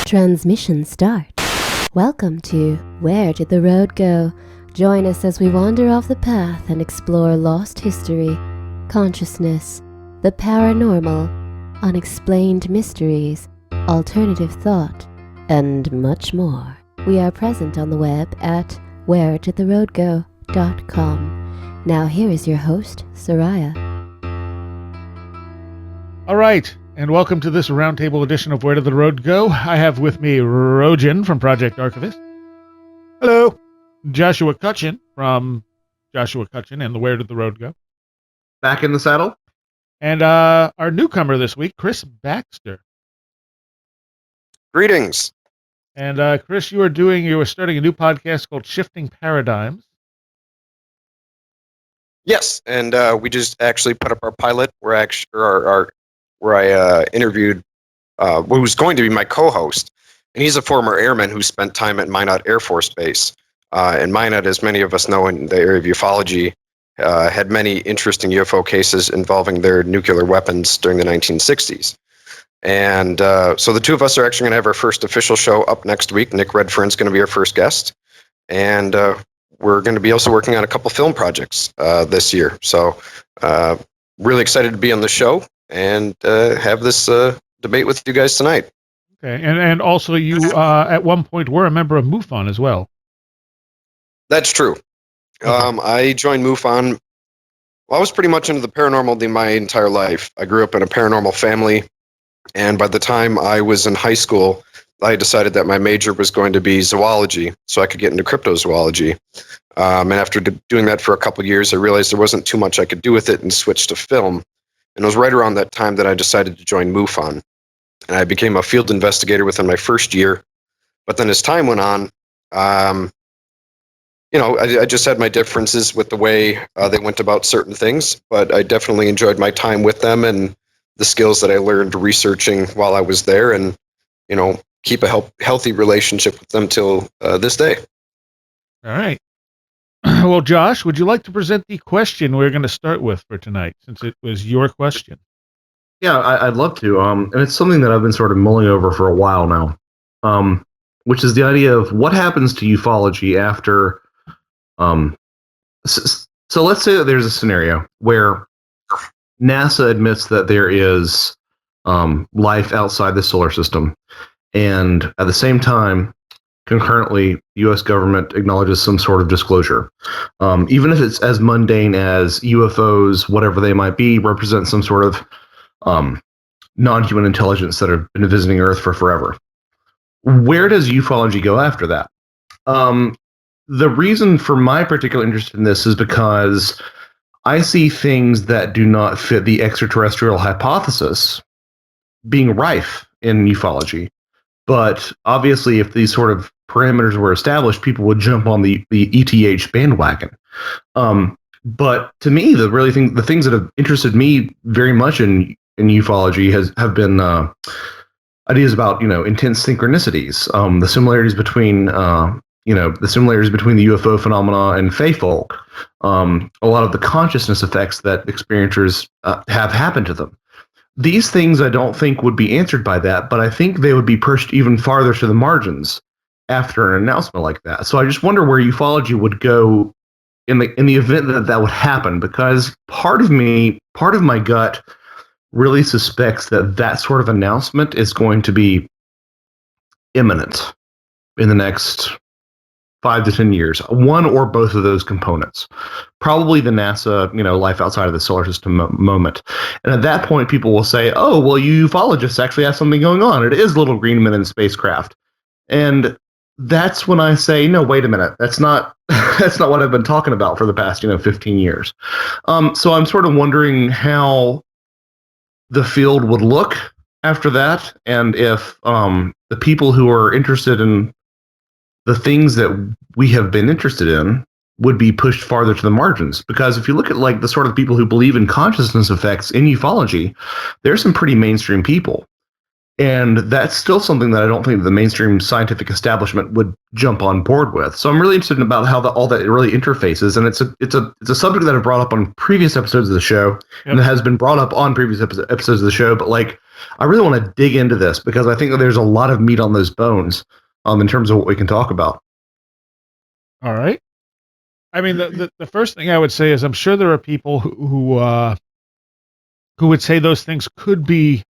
Transmission start. Welcome to Where Did the Road Go? Join us as we wander off the path and explore lost history, consciousness, the paranormal, unexplained mysteries, alternative thought, and much more. We are present on the web at wheredidtheroadgo.com. Now here is your host, Soraya. All right, and welcome to this roundtable edition of Where Did the Road Go? I have with me Roejen from Project Archivist. Hello. Joshua Cutchin from Joshua Cutchin and the Where Did the Road Go? Back in the saddle. And our newcomer this week, Chris Baxter. Greetings. And Chris, you were starting a new podcast called Shifting Paradigms. Yes, and we just actually put up our pilot. Where I interviewed who was going to be my co-host, and he's a former airman who spent time at Minot Air Force Base. And Minot, as many of us know in the area of ufology, had many interesting UFO cases involving their nuclear weapons during the 1960s. And so the two of us are actually going to have our first official show up next week. Nick Redfern's going to be our first guest. And we're going to be also working on a couple film projects this year. So really excited to be on the show and have this debate with you guys tonight. Okay, and also you at one point were a member of MUFON as well. That's true. Okay. I joined MUFON. Well, I was pretty much into the paranormal my entire life. I grew up in a paranormal family, and by the time I was in high school, I decided that my major was going to be zoology, so I could get into cryptozoology. And after doing that for a couple of years, I realized there wasn't too much I could do with it and switched to film. And it was right around that time that I decided to join MUFON. And I became a field investigator within my first year. But then as time went on, I just had my differences with the way they went about certain things. But I definitely enjoyed my time with them and the skills that I learned researching while I was there, and, keep a healthy relationship with them till this day. All right. Well, Josh, would you like to present the question we're going to start with for tonight, since it was your question? Yeah, I'd love to. And it's something that I've been sort of mulling over for a while now, which is the idea of what happens to ufology after. So let's say that there's a scenario where NASA admits that there is life outside the solar system, and at the same time, concurrently, the U.S. government acknowledges some sort of disclosure. Even if it's as mundane as UFOs, whatever they might be, represent some sort of non-human intelligence that have been visiting Earth for forever. Where does ufology go after that? The reason for my particular interest in this is because I see things that do not fit the extraterrestrial hypothesis being rife in ufology. But obviously, if these sort of parameters were established, people would jump on the ETH bandwagon. But to me, the things that have interested me very much in ufology have been ideas about intense synchronicities, the similarities between the UFO phenomena and Fey folk, a lot of the consciousness effects that experiencers have happened to them. These things I don't think would be answered by that, but I think they would be pushed even farther to the margins after an announcement like that. So I just wonder where ufology would go in the event that would happen, because part of my gut really suspects that sort of announcement is going to be imminent in the next 5 to 10 years, one or both of those components. Probably the NASA, life outside of the solar system moment. And at that point, people will say, oh, well, you ufologists actually have something going on. It is little green men in spacecraft. And that's when I say, no, wait a minute. That's not what I've been talking about for the past, 15 years. So I'm sort of wondering how the field would look after that. And if the people who are interested in the things that we have been interested in would be pushed farther to the margins. Because if you look at the sort of people who believe in consciousness effects in ufology, there's some pretty mainstream people. And that's still something that I don't think the mainstream scientific establishment would jump on board with. So I'm really interested about how all that really interfaces, and it's a subject that I've brought up on previous episodes of the show, and it has been brought up on previous episodes of the show. But like, I really want to dig into this because I think that there's a lot of meat on those bones, in terms of what we can talk about. All right. I mean, the first thing I would say is I'm sure there are people who would say those things could be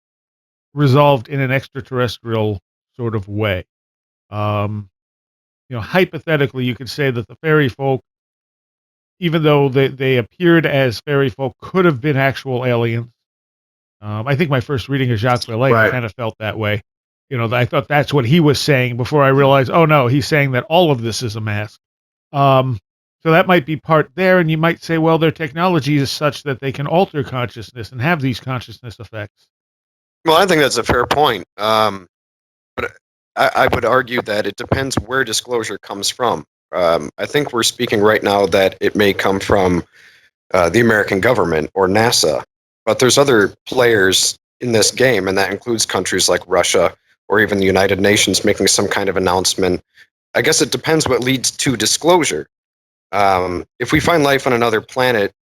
resolved in an extraterrestrial sort of way. Hypothetically, you could say that the fairy folk, even though they appeared as fairy folk, could have been actual aliens. I think my first reading of Jacques Vallée kind of felt that way. I thought that's what he was saying before I realized, oh no, he's saying that all of this is a mask. So that might be part there, and you might say, well, their technology is such that they can alter consciousness and have these consciousness effects. Well, I think that's a fair point. But I would argue that it depends where disclosure comes from. I think we're speaking right now that it may come from the American government or NASA, but there's other players in this game, and that includes countries like Russia or even the United Nations making some kind of announcement. I guess it depends what leads to disclosure. If we find life on another planet,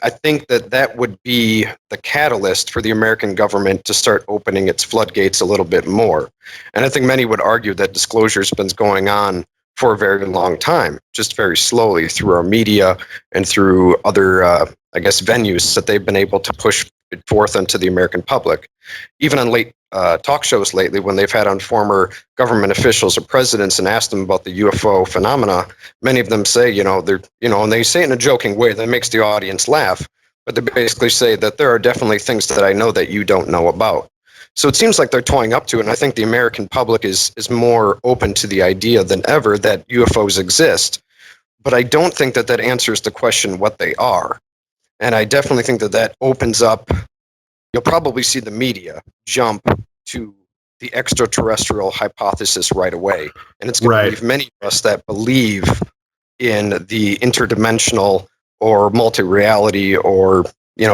I think that would be the catalyst for the American government to start opening its floodgates a little bit more. And I think many would argue that disclosure has been going on for a very long time, just very slowly through our media and through other, venues that they've been able to push it forth into the American public. Even on late talk shows lately, when they've had on former government officials or presidents and asked them about the UFO phenomena, many of them say, and they say it in a joking way that makes the audience laugh, but they basically say that there are definitely things that I know that you don't know about. So it seems like they're toying up to it, and I think the American public is more open to the idea than ever that UFOs exist. But I don't think that answers the question what they are. And I definitely think that opens up, you'll probably see the media jump to the extraterrestrial hypothesis right away. And it's going to leave many of us that believe in the interdimensional or multi-reality or,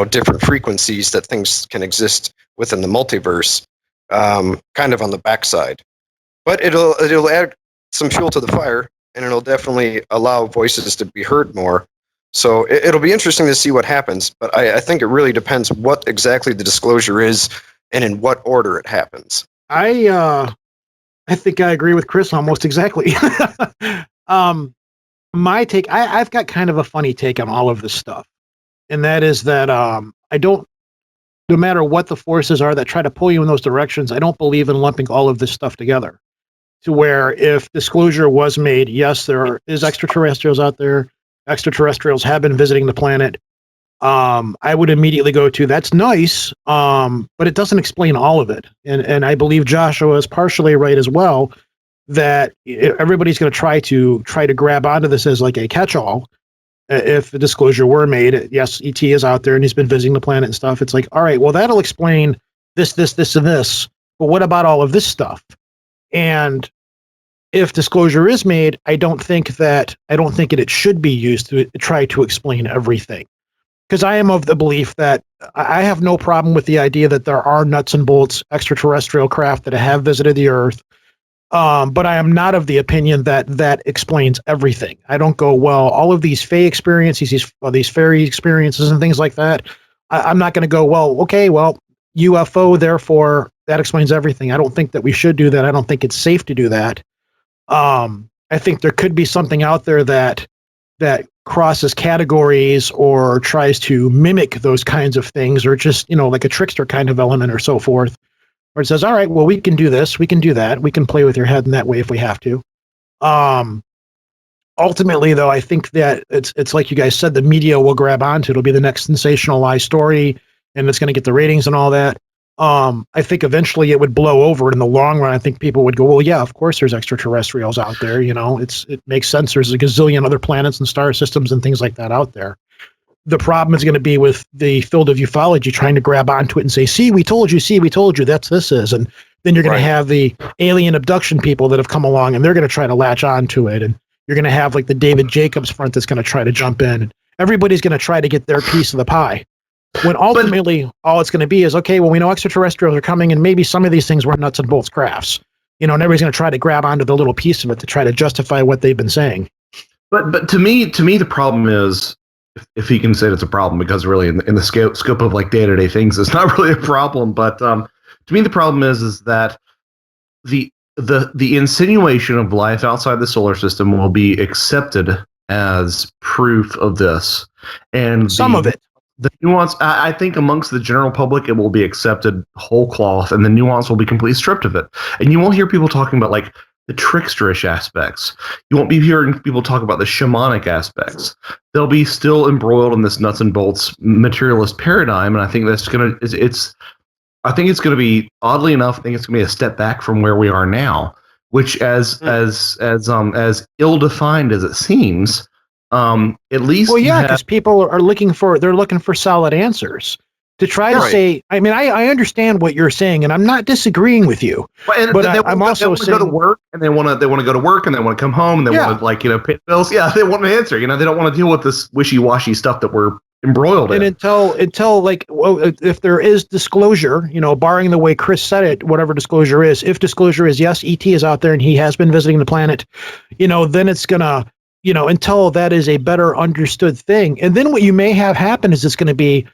different frequencies that things can exist within the multiverse, kind of on the backside. But it'll add some fuel to the fire, and it'll definitely allow voices to be heard more. So it'll be interesting to see what happens, but I think it really depends what exactly the disclosure is and in what order it happens. I think I agree with Chris almost exactly. My take, I've got kind of a funny take on all of this stuff, and that is that no matter what the forces are that try to pull you in those directions, I don't believe in lumping all of this stuff together. To where if disclosure was made, yes, there is extraterrestrials out there. Extraterrestrials have been visiting the planet. I would immediately go to, that's nice, but it doesn't explain all of it. And I believe Joshua is partially right as well, that everybody's going to try to grab onto this as like a catch-all. If the disclosure were made, yes, ET is out there and he's been visiting the planet and stuff. It's like, all right, well, that'll explain this, and this. But what about all of this stuff? And if disclosure is made, I don't think it should be used to try to explain everything. Because I am of the belief that I have no problem with the idea that there are nuts and bolts extraterrestrial craft that have visited the Earth. But I am not of the opinion that explains everything. I don't go, well, all of these fey experiences, these fairy experiences and things like that, I'm not going to go, well, okay, well, UFO, therefore, that explains everything. I don't think that we should do that. I don't think it's safe to do that. I think there could be something out there that crosses categories or tries to mimic those kinds of things, or just, like a trickster kind of element or so forth, where it says, all right, well, we can do this, we can do that, we can play with your head in that way if we have to. Ultimately, though, I think that it's like you guys said, the media will grab onto it. It'll be the next sensationalized story, and it's going to get the ratings and all that. I think eventually it would blow over. In the long run, I think people would go, well, yeah, of course there's extraterrestrials out there. It makes sense. There's a gazillion other planets and star systems and things like that out there. The problem is going to be with the field of ufology trying to grab onto it and say, see, we told you, this is. And then you're going to have the alien abduction people that have come along, and they're going to try to latch onto it. And you're going to have like the David Jacobs front that's going to try to jump in. And everybody's going to try to get their piece of the pie. When ultimately all it's going to be is, okay, well, we know extraterrestrials are coming, and maybe some of these things were nuts and bolts crafts. And everybody's going to try to grab onto the little piece of it to try to justify what they've been saying. But to me, the problem is, if you can say it's a problem, because really in the scope of like day-to-day things, it's not really a problem. But to me, the problem is that the insinuation of life outside the solar system will be accepted as proof of this, and some of it. The nuance, I think, amongst the general public, it will be accepted whole cloth, and the nuance will be completely stripped of it. And you won't hear people talking about like the tricksterish aspects. You won't be hearing people talk about the shamanic aspects. They'll be still embroiled in this nuts and bolts materialist paradigm, and I think that's gonna. I think it's going to be, oddly enough, I think it's going to be a step back from where we are now, which as ill-defined as it seems. At least, well, yeah, because people are looking for solid answers to try to say. I mean, I understand what you're saying, and I'm not disagreeing with you. But I'm also saying, go to work, and they want to go to work, and they want to come home, and they want to pay bills. Yeah, they want an answer. They don't want to deal with this wishy-washy stuff that we're embroiled in. And until like, well, if there is disclosure, barring the way Chris said it, whatever disclosure is, if disclosure is yes, ET is out there and he has been visiting the planet, then it's gonna. Until that is a better understood thing. And then what you may have happen is it's going to be,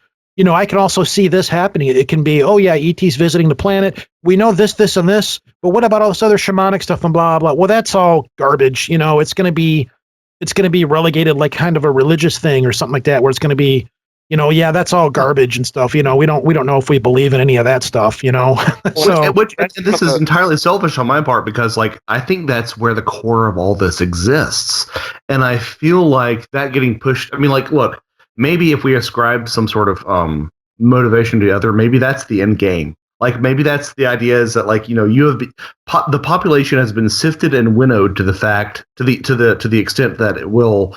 I can also see this happening. It can be, oh yeah, ET's visiting the planet. We know this, this, and this, but what about all this other shamanic stuff and blah, blah. Well, that's all garbage. It's going to be relegated like kind of a religious thing or something like that, where it's going to be, yeah, that's all garbage and stuff. We don't know if we believe in any of that stuff, So, this is entirely selfish on my part, because like I think that's where the core of all this exists, and I feel like that getting pushed. I mean, like, look, maybe if we ascribe some sort of motivation to the other, maybe that's the end game. Like maybe that's the idea, is that like the population has been sifted and winnowed to the fact to the extent that it will.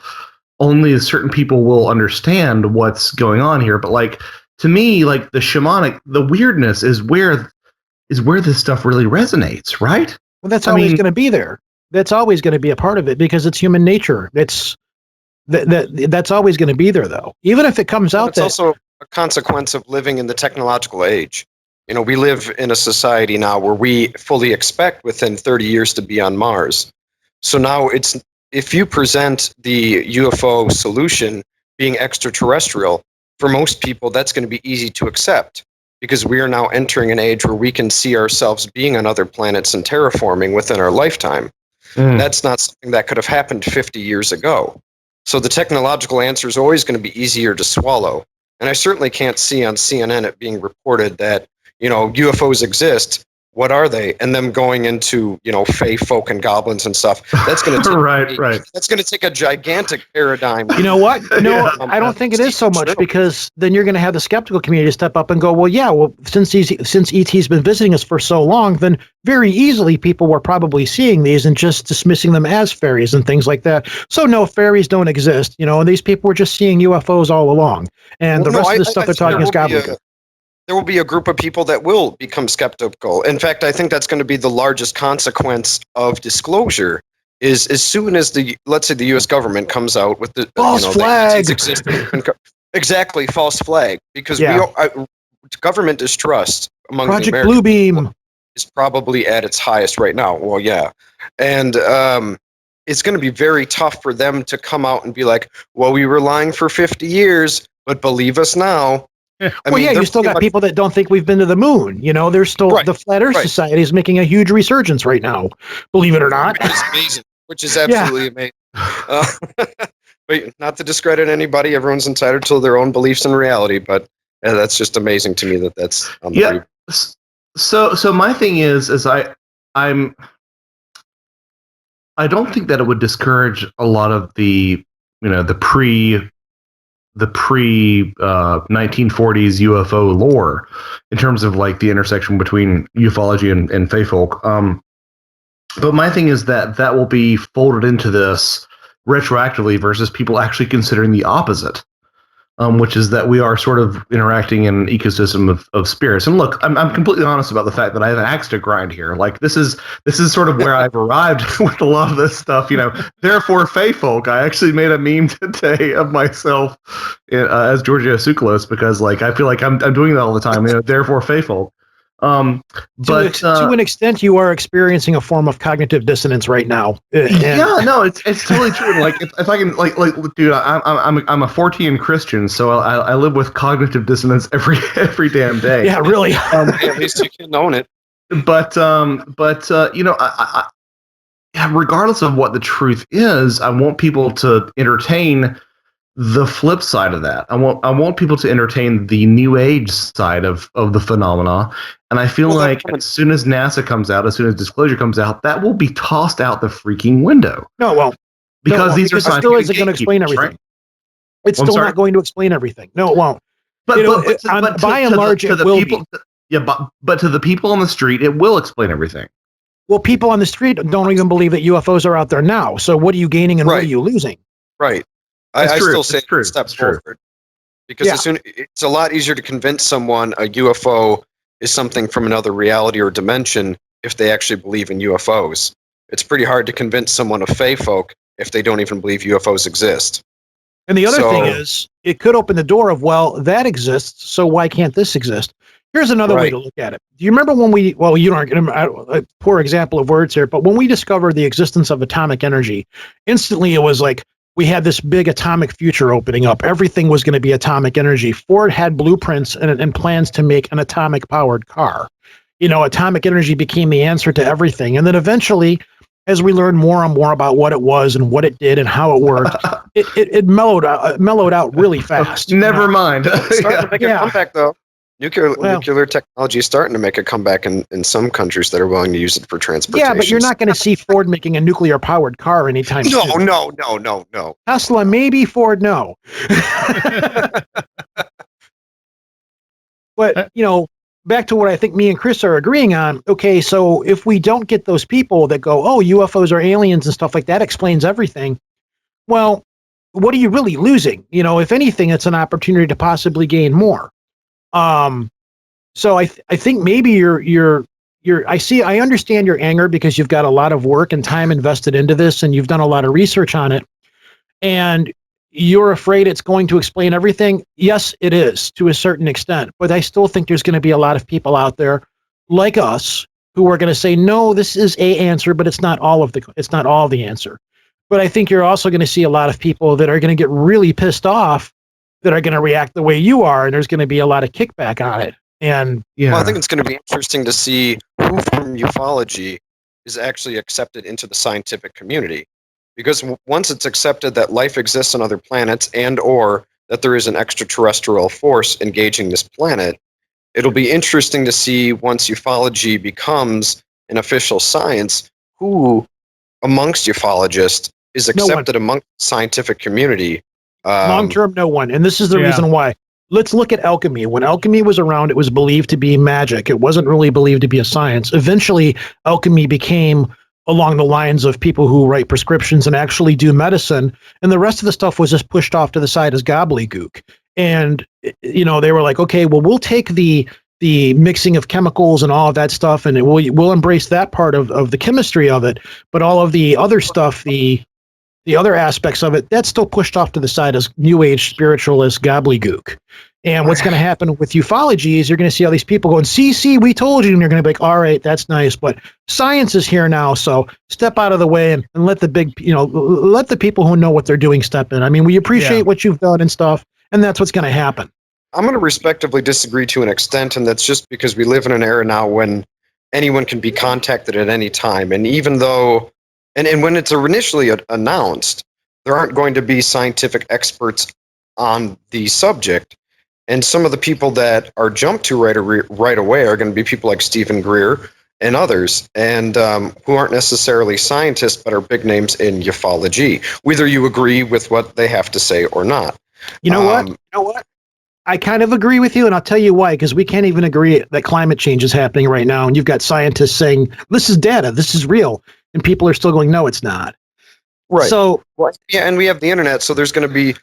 Only certain people will understand what's going on here. But like, to me, like the shamanic, the weirdness is where this stuff really resonates, right? Well, that's always going to be there. That's always going to be a part of it, because it's human nature. That's always going to be there, though. Even if it comes out, it's also a consequence of living in the technological age. We live in a society now where we fully expect within 30 years to be on Mars. So now if you present the UFO solution being extraterrestrial, for most people, that's going to be easy to accept, because we are now entering an age where we can see ourselves being on other planets and terraforming within our lifetime. That's not something that could have happened 50 years ago. So the technological answer is always going to be easier to swallow. And I certainly can't see on CNN it being reported that, UFOs exist. What are they? And them going into, fae folk and goblins and stuff. That's going to take That's going to take a gigantic paradigm. You know what? No, I don't think it is so much, because then you're going to have the skeptical community step up and go, well, yeah, since ET's been visiting us for so long, then very easily people were probably seeing these and just dismissing them as fairies and things like that. So no, fairies don't exist. And these people were just seeing UFOs all along, and the rest of the stuff they're talking is gobbledygook. There will be a group of people that will become skeptical. In fact, I think that's going to be the largest consequence of disclosure. Is as soon as let's say the U.S. government comes out with the false flag, exactly, false flag, because government distrust among Project the American Bluebeam is probably at its highest right now. Well, yeah, and it's going to be very tough for them to come out and be like, "Well, we were lying for 50 years, but believe us now." You still got people that don't think we've been to the moon. There's still the Flat Earth Society is making a huge resurgence right now, believe it or not. Which is amazing. Which is absolutely amazing. But not to discredit anybody, everyone's entitled to their own beliefs and reality. But that's just amazing to me that's on the So my thing is I don't think that it would discourage a lot of the pre 1940s UFO lore in terms of like the intersection between ufology and fae folk. But my thing is that will be folded into this retroactively versus people actually considering the opposite. which is that we are sort of interacting in an ecosystem of spirits. And look, I'm completely honest about the fact that I have an axe to grind here. Like this is sort of where I've arrived with a lot of this stuff. Therefore, Fey folk. I actually made a meme today of myself as Georgia Tsoukalos because like I feel like I'm doing that all the time. Therefore, Fey folk. But to an extent, you are experiencing a form of cognitive dissonance right now. It's totally true. Like if I can, like, dude, I'm a 14 Christian, so I live with cognitive dissonance every damn day. Yeah, really. At least you can own it. But regardless of what the truth is, I want people to entertain the flip side of that. I want people to entertain the new age side of the phenomena. And I feel like as soon as NASA comes out, as soon as disclosure comes out, that will be tossed out the freaking window. No, well, because these are scientific still isn't going to explain everything. Right? It's still not going to explain everything. No, it won't. But by and large, it will be. But to the people on the street, it will explain everything. Well, people on the street don't even believe that UFOs are out there now. So what are you gaining and what are you losing? Right. I still say step forward. Because it's a lot easier to convince someone a UFO is something from another reality or dimension if they actually believe in UFOs. It's pretty hard to convince someone of Fey folk if they don't even believe UFOs exist. And the other thing is, it could open the door of, well, that exists, so why can't this exist? Here's another way to look at it. Do you remember when you aren't going to, poor example of words here, but when we discovered the existence of atomic energy, instantly it was like, we had this big atomic future opening up. Everything was going to be atomic energy. Ford had blueprints and plans to make an atomic powered car. Atomic energy became the answer to everything. And then eventually, as we learned more and more about what it was and what it did and how it worked, it mellowed out really fast. Never mind. It's starting to make a comeback, though. Nuclear technology is starting to make a comeback in some countries that are willing to use it for transportation. Yeah, but you're not going to see Ford making a nuclear-powered car anytime soon. No. Tesla, maybe. Ford, no. But, back to what I think me and Chris are agreeing on. Okay, so if we don't get those people that go, oh, UFOs are aliens and stuff like that explains everything, well, what are you really losing? If anything, it's an opportunity to possibly gain more. So I think maybe I understand your anger because you've got a lot of work and time invested into this and you've done a lot of research on it and you're afraid it's going to explain everything. Yes, it is to a certain extent, but I still think there's going to be a lot of people out there like us who are going to say, no, this is a answer, but it's not all the answer. But I think you're also going to see a lot of people that are going to get really pissed off that are going to react the way you are, and there's going to be a lot of kickback on it. And well, I think it's going to be interesting to see who from ufology is actually accepted into the scientific community, because once it's accepted that life exists on other planets and or that there is an extraterrestrial force engaging this planet, it'll be interesting to see once ufology becomes an official science, who amongst ufologists is accepted among the scientific community. Long-term, no one. And this is the reason why. Let's look at alchemy. When alchemy was around, it was believed to be magic. It wasn't really believed to be a science. Eventually, alchemy became along the lines of people who write prescriptions and actually do medicine. And the rest of the stuff was just pushed off to the side as gobbledygook. And, they were like, okay, well, we'll take the mixing of chemicals and all of that stuff, and we'll embrace that part of the chemistry of it. But all of the other stuff, the other aspects of it, that's still pushed off to the side as new age spiritualist gobbledygook. And what's going to happen with ufology is you're going to see all these people going, see, we told you. And you're going to be like, all right, that's nice. But science is here now. So step out of the way and let the let the people who know what they're doing step in. I mean, we appreciate what you've done and stuff. And that's what's going to happen. I'm going to respectively disagree to an extent. And that's just because we live in an era now when anyone can be contacted at any time. And even though, and when it's initially announced, there aren't going to be scientific experts on the subject. And some of the people that are jumped to right away are going to be people like Stephen Greer and others, and who aren't necessarily scientists, but are big names in ufology, whether you agree with what they have to say or not. You know what? I kind of agree with you, and I'll tell you why, because we can't even agree that climate change is happening right now, and you've got scientists saying, this is data, this is real, and people are still going, no, it's not. Right. So, and we have the internet, so there's going to be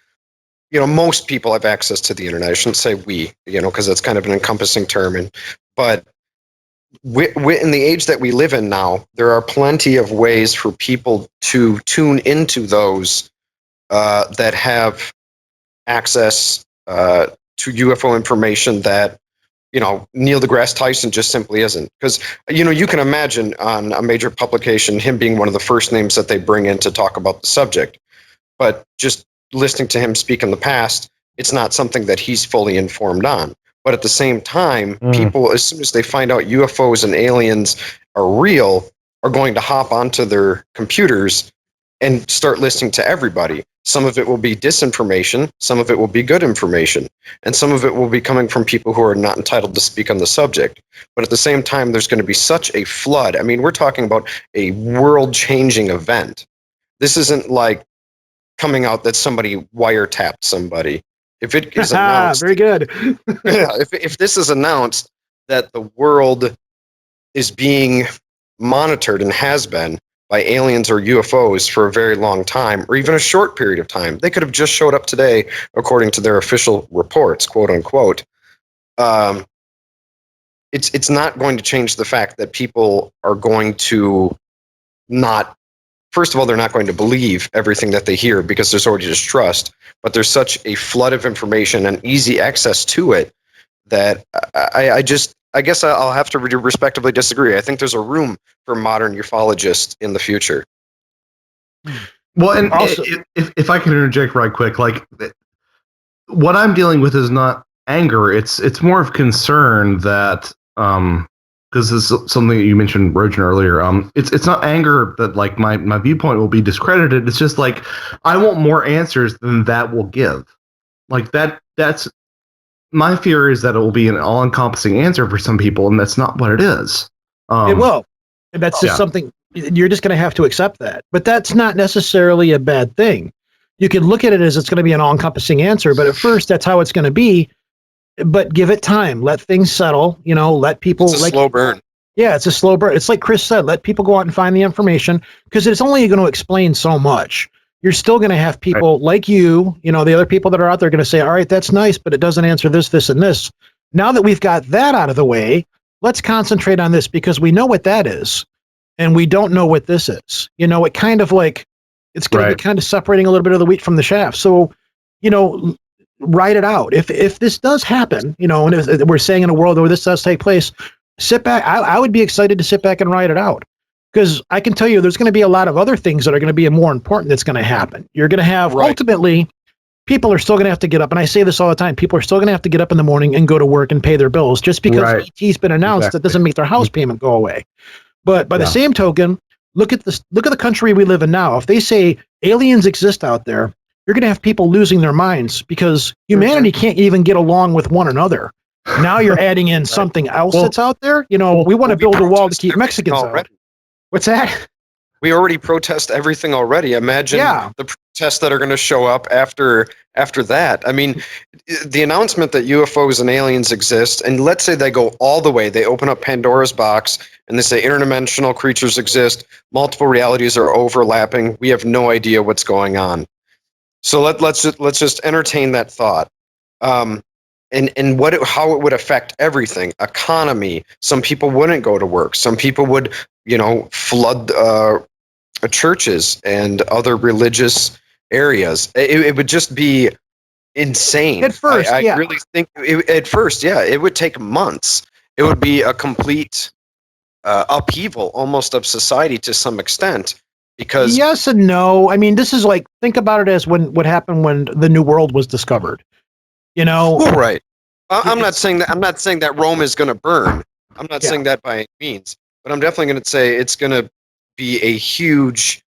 most people have access to the internet. I shouldn't say we, because that's kind of an encompassing term. But in the age that we live in now, there are plenty of ways for people to tune into those that have access to UFO information that Neil deGrasse Tyson just simply isn't. Because you can imagine on a major publication him being one of the first names that they bring in to talk about the subject, but just listening to him speak in the past, it's not something that he's fully informed on. But at the same time, people, as soon as they find out UFOs and aliens are real, are going to hop onto their computers and start listening to everybody. Some of it will be disinformation, some of it will be good information, and some of it will be coming from people who are not entitled to speak on the subject. But at the same time, there's going to be such a flood. I mean, we're talking about a world-changing event. This isn't like coming out that somebody wiretapped somebody. If it is announced, very good. if this is announced that the world is being monitored and has been by aliens or UFOs for a very long time, or even a short period of time, they could have just showed up today, according to their official reports, quote unquote. It's not going to change the fact that people are going to not. First of all, they're not going to believe everything that they hear because there's already distrust, but there's such a flood of information and easy access to it that I guess I'll have to respectively disagree. I think there's a room for modern ufologists in the future. Well, and Also, if I can interject right quick, like what I'm dealing with is not anger. It's more of concern that because this is something that you mentioned, Roejen, earlier. It's not anger that like my viewpoint will be discredited. It's just like I want more answers than that will give. Like that's my fear is that it will be an all-encompassing answer for some people, and that's not what it is. it will. And that's just something you're just going to have to accept that. But that's not necessarily a bad thing. You can look at it as it's going to be an all-encompassing answer, but at first that's how it's going to be. But give it time. Let things settle. Let people. It's a slow burn. Yeah, it's a slow burn. It's like Chris said. Let people go out and find the information because it's only going to explain so much. You're still going to have people like you. The other people that are out there going to say, "All right, that's nice, but it doesn't answer this, this, and this." Now that we've got that out of the way, let's concentrate on this because we know what that is, and we don't know what this is. It kind of like it's going to be kind of separating a little bit of the wheat from the chaff. So, write it out. If this does happen, and if we're saying in a world where this does take place, sit back. I would be excited to sit back and write it out because I can tell you there's going to be a lot of other things that are going to be more important that's going to happen. You're going to have ultimately people are still going to have to get up. And I say this all the time. People are still going to have to get up in the morning and go to work and pay their bills just because ET's been announced. That doesn't make their house payment go away. But by the same token, look at the country we live in now. If they say aliens exist out there, you're going to have people losing their minds because humanity can't even get along with one another. Now you're adding in something else that's out there. We want to build a wall to keep Mexicans out. What's that? We already protest everything already. Imagine the protests that are going to show up after that. I mean, the announcement that UFOs and aliens exist, and let's say they go all the way. They open up Pandora's box and they say interdimensional creatures exist. Multiple realities are overlapping. We have no idea what's going on. So let's just entertain that thought, and how it would affect everything. Economy. Some people wouldn't go to work. Some people would, flood churches and other religious areas. It would just be insane. At first, I really think it would take months. It would be a complete upheaval, almost of society to some extent. Because yes and no. I mean, this is like, think about it as what happened when the New World was discovered. Well, right. I'm not saying that Rome is going to burn. I'm not saying that by any means. But I'm definitely going to say it's going to be a huge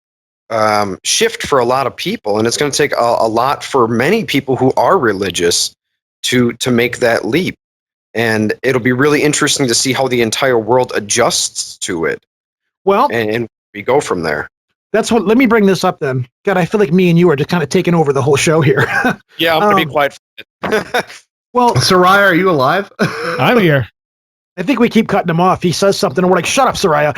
shift for a lot of people, and it's going to take a lot for many people who are religious to make that leap. And it'll be really interesting to see how the entire world adjusts to it. Well, and we go from there. Let me bring this up then. God, I feel like me and you are just kind of taking over the whole show here. Yeah, I'm going to be quiet. Well, Soraya, are you alive? I'm here. I think we keep cutting him off. He says something and we're like, shut up, Soraya.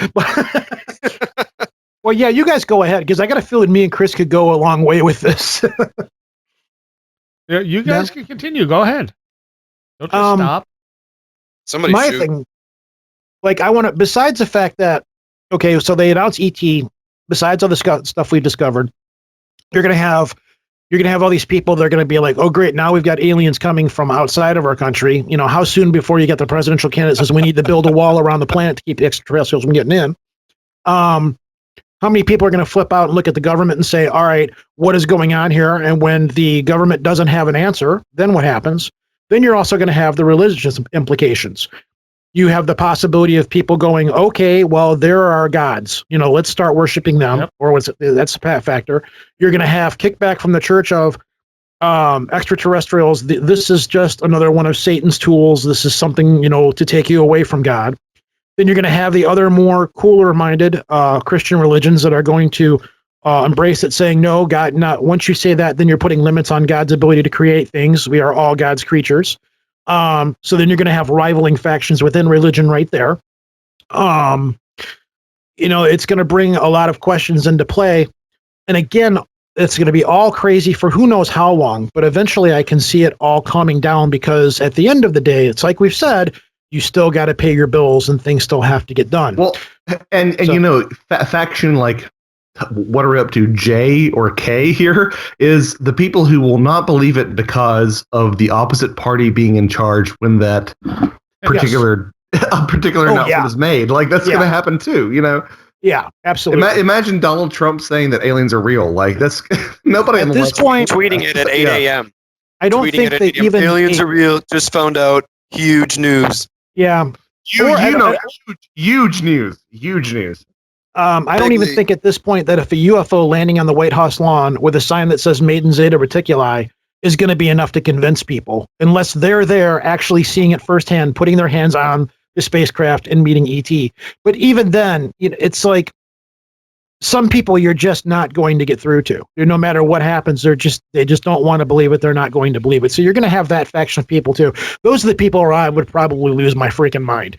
Well, yeah, you guys go ahead because I got a feeling me and Chris could go a long way with this. You guys can continue. Go ahead. Don't just stop. Somebody my shoot. thing, like, I want to, besides the fact that, okay, so they announced ET, besides all the stuff we've discovered, you're going to have all these people that are going to be like, oh, great, now we've got aliens coming from outside of our country. You know, how soon before you get the presidential candidate says we need to build a wall around the planet to keep the extraterrestrials from getting in? How many people are going to flip out and look at the government and say, all right, what is going on here? And when the government doesn't have an answer, then what happens? Then you're also going to have the religious implications. You have the possibility of people going, okay, well, there are gods. You know, let's start worshiping them. Yep. Or that's a factor. You're going to have kickback from the church of extraterrestrials. This is just another one of Satan's tools. This is something, you know, to take you away from God. Then you're going to have the other more cooler-minded Christian religions that are going to embrace it, saying, no, God, not once you say that, then you're putting limits on God's ability to create things. We are all God's creatures. So then you're going to have rivaling factions within religion right there. You know, it's going to bring a lot of questions into play. And again, it's going to be all crazy for who knows how long, but eventually I can see it all calming down, because at the end of the day, it's like we've said, you still got to pay your bills and things still have to get done. Well, and so, you know, faction like what are we up to, J or K here, is the people who will not believe it because of the opposite party being in charge when that particular announcement is made. Like, that's going to happen too, you know? Yeah, absolutely. Imagine Donald Trump saying that aliens are real. Like, that's nobody at on this point tweeting it at 8 a.m. I don't think that even aliens are real. Just found out. Huge news. Yeah. Huge news. I don't even think at this point that if a UFO landing on the White House lawn with a sign that says Made in Zeta Reticuli is going to be enough to convince people, unless they're there actually seeing it firsthand, putting their hands on the spacecraft and meeting ET. But even then, you know, it's like some people you're just not going to get through to. No matter what happens, they just don't want to believe it. They're not going to believe it. So you're going to have that faction of people too. Those are the people where I would probably lose my freaking mind.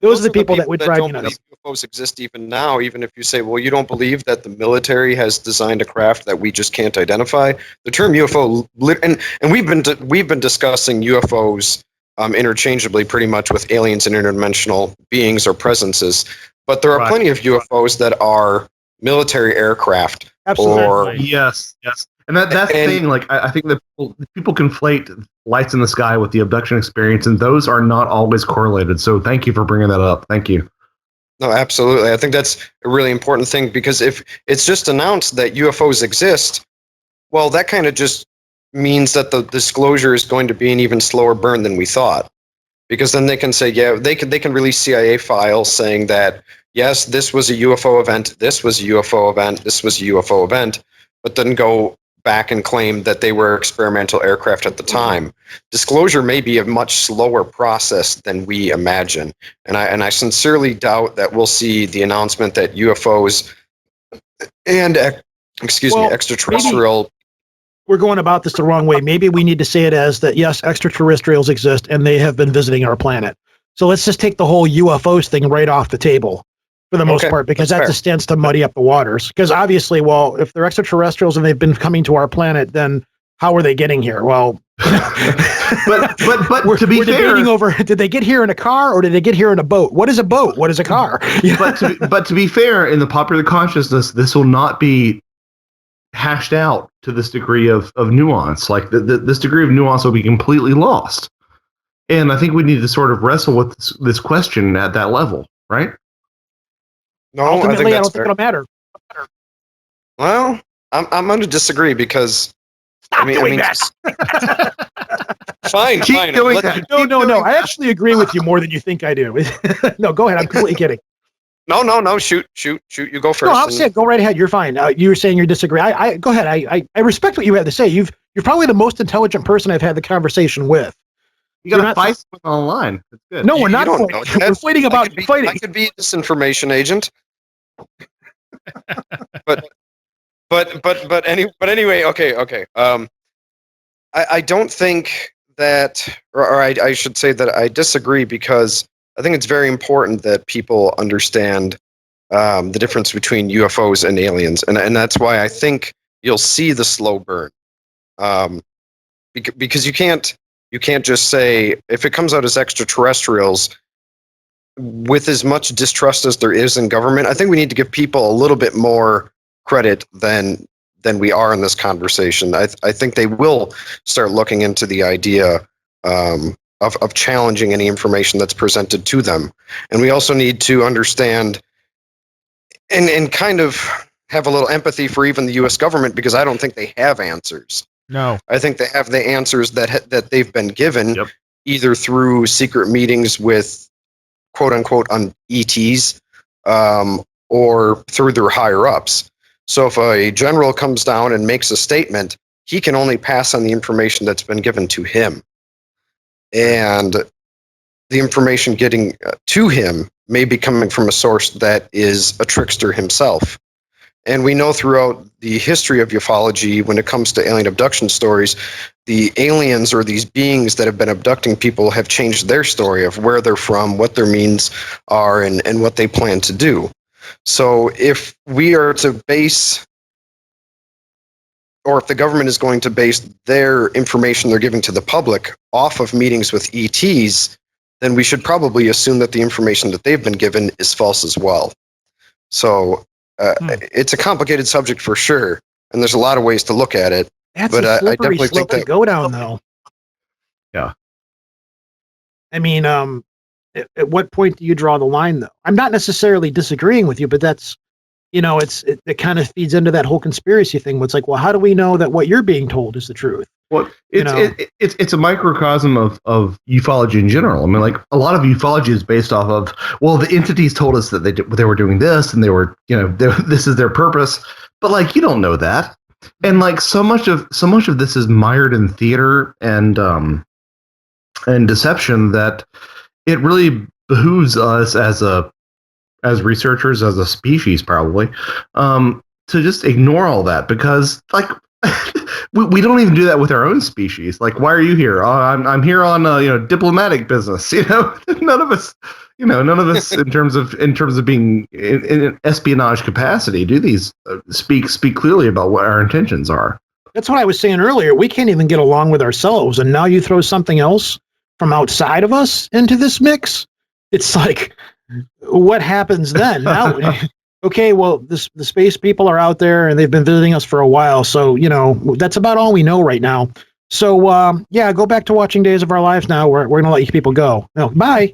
Those are the people that would drive me nuts. UFOs exist even now, even if you say, well, you don't believe that the military has designed a craft that we just can't identify. The term UFO, and we've been discussing UFOs interchangeably pretty much with aliens and interdimensional beings or presences. But there are plenty of UFOs that are military aircraft. Absolutely. Yes. And that's the thing. Like, I think that people conflate lights in the sky with the abduction experience, and those are not always correlated. So thank you for bringing that up. Thank you. No, absolutely. I think that's a really important thing, because if it's just announced that UFOs exist, well, that kind of just means that the disclosure is going to be an even slower burn than we thought. Because then they can say, they can release CIA files saying that, yes, this was a UFO event, this was a UFO event, this was a UFO event, but then go back and claim that they were experimental aircraft at the time. Disclosure may be a much slower process than we imagine. And I sincerely doubt that we'll see the announcement that UFOs and, extraterrestrial... We're going about this the wrong way. Maybe we need to say it as that, yes, extraterrestrials exist and they have been visiting our planet. So let's just take the whole UFOs thing right off the table for the most part, because that just stands to muddy up the waters. Because obviously, well, if they're extraterrestrials and they've been coming to our planet, then how are they getting here? Well, but to be we're fair, debating over, did they get here in a car or did they get here in a boat? What is a boat? What is a car? but to be fair, in the popular consciousness, this will not be hashed out to this degree of nuance. Like this degree of nuance will be completely lost. And I think we need to sort of wrestle with this question at that level, right? No, ultimately, I don't think it'll matter. Well, I'm going to disagree, because Stop doing that. Fine. Doing that. No. I actually agree with you more than you think I do. No, go ahead. I'm completely kidding. No. Shoot. You go first. No, I'm saying go right ahead. You're fine. You were saying you disagree. I go ahead. I respect what you have to say. You're probably the most intelligent person I've had the conversation with. You got to fight online. That's good. No, we're not fighting. We're fighting about fighting. I could be a disinformation agent. but anyway, okay. I don't think that, or I should say that I disagree, because I think it's very important that people understand the difference between UFOs and aliens, and that's why I think you'll see the slow burn. Because you can't just say, if it comes out as extraterrestrials, with as much distrust as there is in government, I think we need to give people a little bit more credit than we are in this conversation. I think they will start looking into the idea of challenging any information that's presented to them. And we also need to understand and kind of have a little empathy for even the U.S. government, because I don't think they have answers. No. I think they have the answers that they've been given, Yep. either through secret meetings with quote unquote on ETs, or through their higher ups. So if a general comes down and makes a statement, he can only pass on the information that's been given to him. And the information getting to him may be coming from a source that is a trickster himself. And we know throughout the history of ufology, when it comes to alien abduction stories, the aliens or these beings that have been abducting people have changed their story of where they're from, what their means are, and what they plan to do. So if we are to base, or if the government is going to base their information they're giving to the public off of meetings with ETs, then we should probably assume that the information that they've been given is false as well. So it's a complicated subject for sure, and there's a lot of ways to look at it. That's but a slippery I definitely slope think that to go down, though. Yeah. I mean, at what point do you draw the line, though? I'm not necessarily disagreeing with you, but that's, it kind of feeds into that whole conspiracy thing. Where it's like, well, how do we know that what you're being told is the truth? Well, it's a microcosm of ufology in general. I mean, like, a lot of ufology is based off of, well, the entities told us that they were doing this, and they were, this is their purpose. But like, you don't know that, and like so much of this is mired in theater and deception that it really behooves us as researchers, as a species, probably, to just ignore all that, because like. We don't even do that with our own species. Like, why are you here? Oh, I'm here on diplomatic business. None of us in terms of being in espionage capacity do these speak clearly about what our intentions are. That's what I was saying earlier. We can't even get along with ourselves, and now you throw something else from outside of us into this mix. It's like, what happens then? Now. Okay, well, the space people are out there, and they've been visiting us for a while, so, that's about all we know right now. So, go back to watching Days of Our Lives now. We're going to let you people go. No, bye,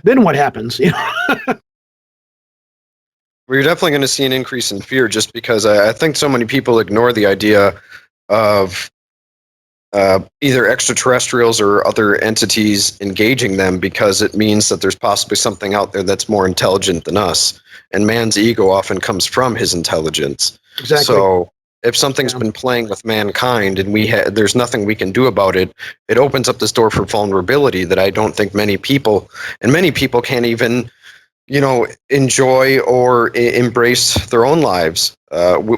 Then what happens? We're definitely going to see an increase in fear, just because I think so many people ignore the idea of either extraterrestrials or other entities engaging them, because it means that there's possibly something out there that's more intelligent than us. And man's ego often comes from his intelligence. Exactly. So if something's been playing with mankind and there's nothing we can do about it, it opens up this door for vulnerability that I don't think many people can't even, enjoy or embrace their own lives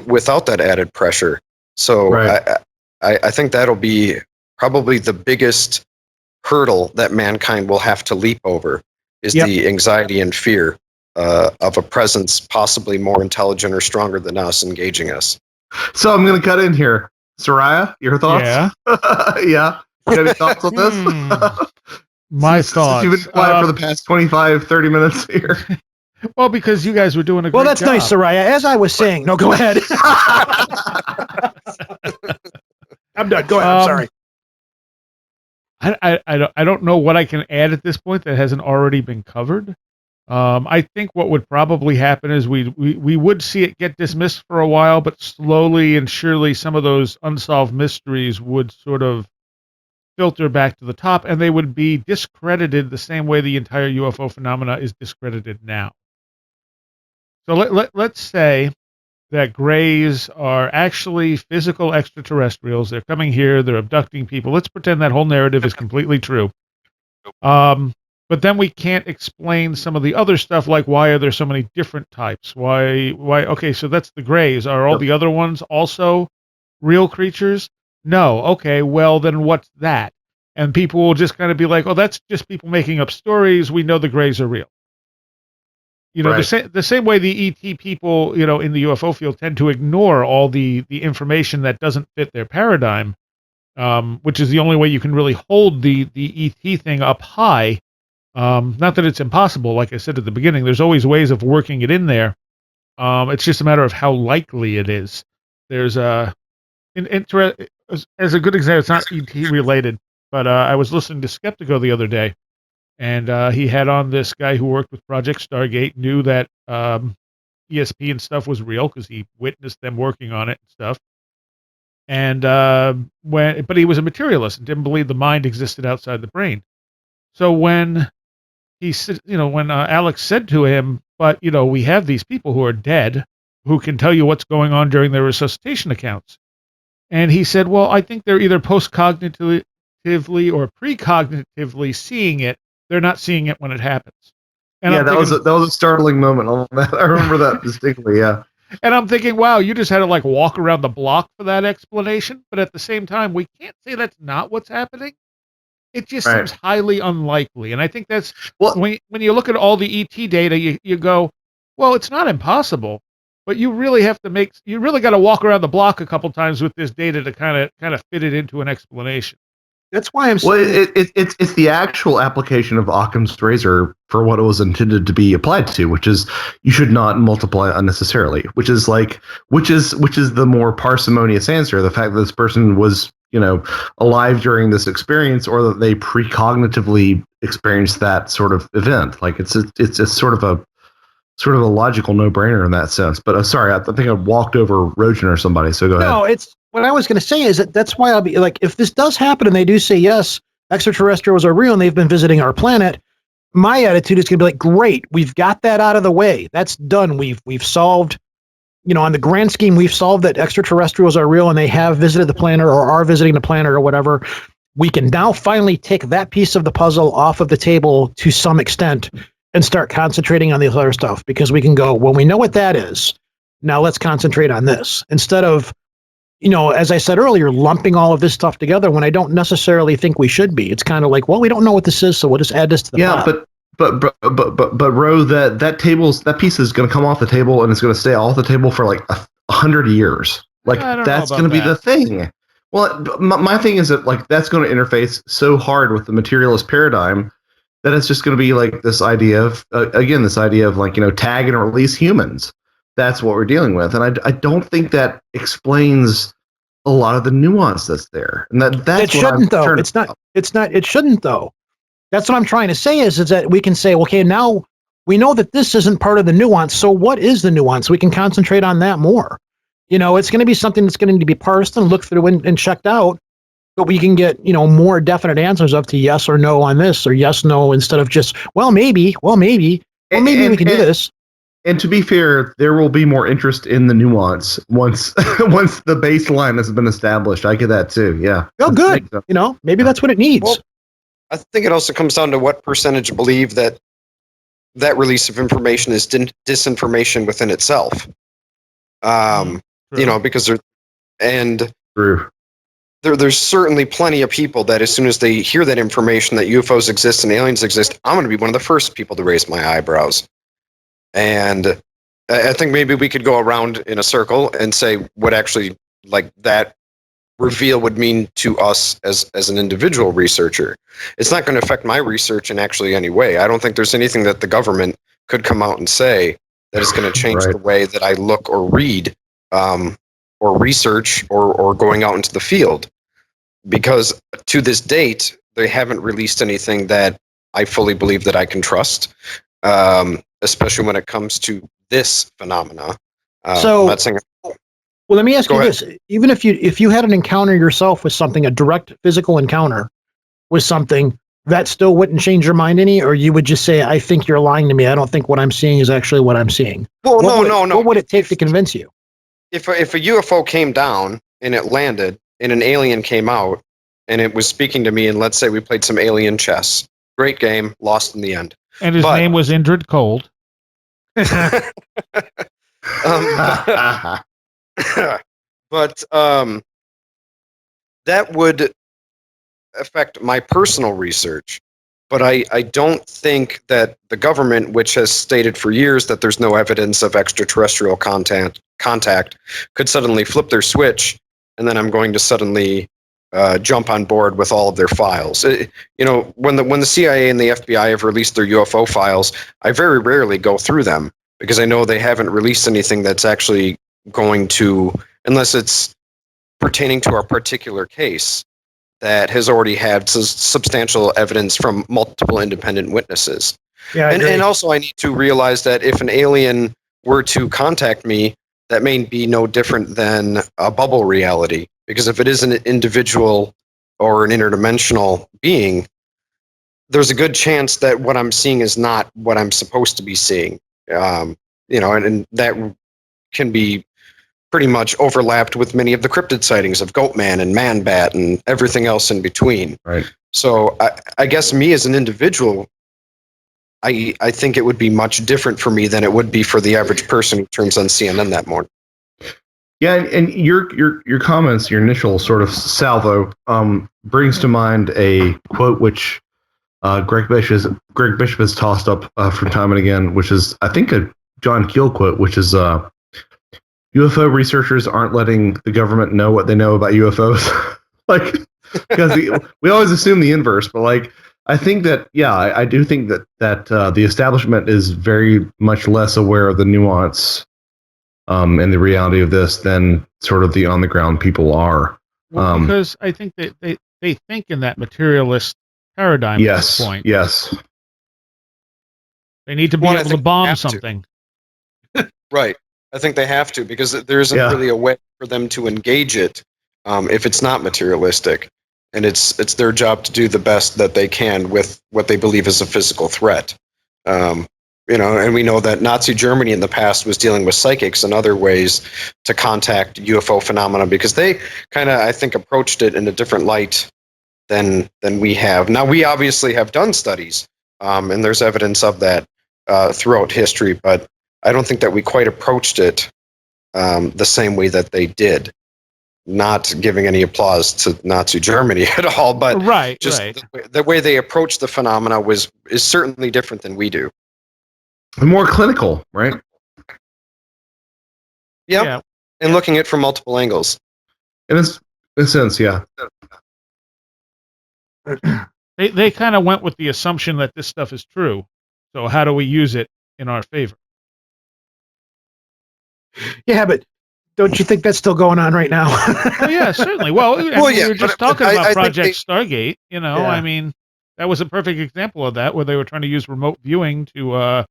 without that added pressure. So right. I think that'll be probably the biggest hurdle that mankind will have to leap over, is the anxiety and fear of a presence possibly more intelligent or stronger than us engaging us. So I'm going to cut in here. Soraya, your thoughts? Yeah. Yeah. You have any thoughts on this? My thoughts. You've been quiet for the past 25, 30 minutes here. Well, because you guys were doing a great job. Well, that's nice, Soraya. As I was saying, no, go ahead. I'm done. Go ahead. I'm sorry. I don't know what I can add at this point that hasn't already been covered. I think what would probably happen is we would see it get dismissed for a while, but slowly and surely some of those unsolved mysteries would sort of filter back to the top, and they would be discredited the same way the entire UFO phenomena is discredited now. So let's say that grays are actually physical extraterrestrials. They're coming here. They're abducting people. Let's pretend that whole narrative is completely true. But then we can't explain some of the other stuff, like why are there so many different types? Why? Okay, so that's the grays. Are all the other ones also real creatures? No. Okay, well, then what's that? And people will just kind of be like, oh, that's just people making up stories. We know the grays are real. You know, the same way the ET people, you know, in the UFO field tend to ignore all the information that doesn't fit their paradigm, which is the only way you can really hold the ET thing up high. Not that it's impossible, like I said at the beginning, there's always ways of working it in there. It's just a matter of how likely it is. There's as a good example, it's not ET related, but I was listening to Skeptico the other day, and he had on this guy who worked with Project Stargate, knew that ESP and stuff was real because he witnessed them working on it and stuff. And but he was a materialist and didn't believe the mind existed outside the brain. So when he said, you know, when Alex said to him, but you know, we have these people who are dead who can tell you what's going on during their resuscitation accounts. And he said, well, I think they're either post-cognitively or precognitively seeing it. They're not seeing it when it happens. And yeah, that was a startling moment on that. I remember that distinctly. Yeah. And I'm thinking, wow, you just had to like walk around the block for that explanation. But at the same time, we can't say that's not what's happening. It just seems highly unlikely. And I think that's when you look at all the ET data, you go, well, it's not impossible, but you really got to walk around the block a couple times with this data to kind of fit it into an explanation. That's why I'm saying it's the actual application of Occam's razor for what it was intended to be applied to, which is you should not multiply unnecessarily, which is the more parsimonious answer. The fact that this person was, you know, alive during this experience, or that they precognitively experienced that sort of event. Like it's sort of a logical no-brainer in that sense. But sorry, I think I walked over Roejen or somebody. So go ahead. No, it's what I was going to say is that's why I'll be like, if this does happen and they do say yes, extraterrestrials are real and they've been visiting our planet, my attitude is going to be like, great, we've got that out of the way. That's done. We've solved, you know, on the grand scheme, we've solved that extraterrestrials are real and they have visited the planet or are visiting the planet or whatever. We can now finally take that piece of the puzzle off of the table to some extent and start concentrating on the other stuff, because we can go, well, we know what that is. Now let's concentrate on this, instead of, you know, as I said earlier, lumping all of this stuff together when I don't necessarily think we should be. It's kind of like, well, we don't know what this is, so we'll just add this to the pot. But Ro, that piece is going to come off the table and it's going to stay off the table for like 100 years. Like that's going to be the thing. Well, my thing is that like that's going to interface so hard with the materialist paradigm that it's just going to be like this idea of like, you know, tag and release humans. That's what we're dealing with, and I don't think that explains a lot of the nuance that's there. And that's it shouldn't though. It's not. It shouldn't though. That's what I'm trying to say is that we can say, okay, now we know that this isn't part of the nuance. So what is the nuance? We can concentrate on that more. You know, it's going to be something that's going to need to be parsed and looked through and checked out. But we can get, you know, more definite answers up to yes or no on this, or yes, no, instead of just, well, maybe we can do this. And to be fair, there will be more interest in the nuance once the baseline has been established. I get that too. Yeah. Oh, good. You know, maybe that's what it needs. Well, I think it also comes down to what percentage believe that release of information is disinformation within itself. You know, because there's certainly plenty of people that as soon as they hear that information that UFOs exist and aliens exist, I'm going to be one of the first people to raise my eyebrows. And I think maybe we could go around in a circle and say what actually like that reveal would mean to us as an individual researcher. It's not going to affect my research in actually any way. I don't think there's anything that the government could come out and say that is going to change the way that I look or read or research or going out into the field. Because to this date, they haven't released anything that I fully believe that I can trust. Especially when it comes to this phenomena. Well, let me ask you this: even if you had an encounter yourself with something, a direct physical encounter with something, that still wouldn't change your mind any, or you would just say, "I think you're lying to me. I don't think what I'm seeing is actually what I'm seeing." Well, no. What would it take to convince you? If a UFO came down and it landed, and an alien came out, and it was speaking to me, and let's say we played some alien chess, great game, lost in the end. And his name was Indrid Cold. But that would affect my personal research. But I don't think that the government, which has stated for years that there's no evidence of extraterrestrial contact, could suddenly flip their switch, and then I'm going to suddenly jump on board with all of their files. When the CIA and the FBI have released their UFO files, I very rarely go through them because I know they haven't released anything that's actually going to, unless it's pertaining to our particular case, that has already had substantial evidence from multiple independent witnesses. Yeah, and also I need to realize that if an alien were to contact me, that may be no different than a bubble reality. Because if it is an individual or an interdimensional being, there's a good chance that what I'm seeing is not what I'm supposed to be seeing. And that can be pretty much overlapped with many of the cryptid sightings of Goatman and Man-Bat and everything else in between. Right. So I guess me as an individual, I think it would be much different for me than it would be for the average person who turns on CNN that morning. Yeah, and your comments, your initial sort of salvo, brings to mind a quote which Greg Bishop has tossed up from time and again, which is, I think, a John Keel quote, which is UFO researchers aren't letting the government know what they know about UFOs. Because we always assume the inverse, but I think that, I do think that the establishment is very much less aware of the nuance and the reality of this than sort of the on the ground people are. Well, because I think that they think in that materialist paradigm at this point. Yes. They need to be able to bomb something. Right. I think they have to, because there isn't really a way for them to engage it if it's not materialistic. And it's their job to do the best that they can with what they believe is a physical threat. And we know that Nazi Germany in the past was dealing with psychics and other ways to contact UFO phenomena, because they kind of, I think, approached it in a different light than we have. Now, we obviously have done studies, and there's evidence of that throughout history, but I don't think that we quite approached it the same way that they did. Not giving any applause to Nazi Germany at all, but the way they approached the phenomena is certainly different than we do. More clinical, right? Yeah. And looking at it from multiple angles. In a sense, yeah. They kind of went with the assumption that this stuff is true. So how do we use it in our favor? Yeah, but don't you think that's still going on right now? Oh, yeah, certainly. Well, we were just talking about Project Stargate. I mean, that was a perfect example of that, where they were trying to use remote viewing to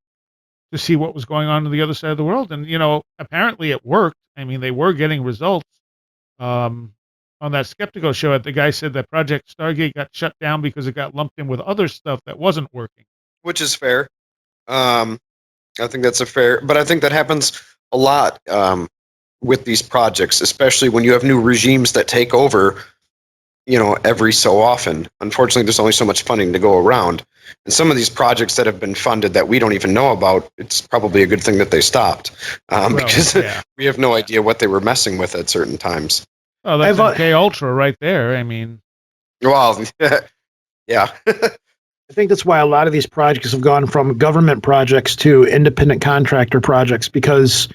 see what was going on the other side of the world. And, apparently it worked. I mean, they were getting results. On that Skeptical show, the guy said that Project Stargate got shut down because it got lumped in with other stuff that wasn't working. Which is fair. I think that's but I think that happens a lot with these projects, especially when you have new regimes that take over, every so often. Unfortunately, there's only so much funding to go around. And some of these projects that have been funded that we don't even know about, it's probably a good thing that they stopped, because we have no idea what they were messing with at certain times. Oh, that's MK Ultra right there. I mean, well, yeah. I think that's why a lot of these projects have gone from government projects to independent contractor projects, because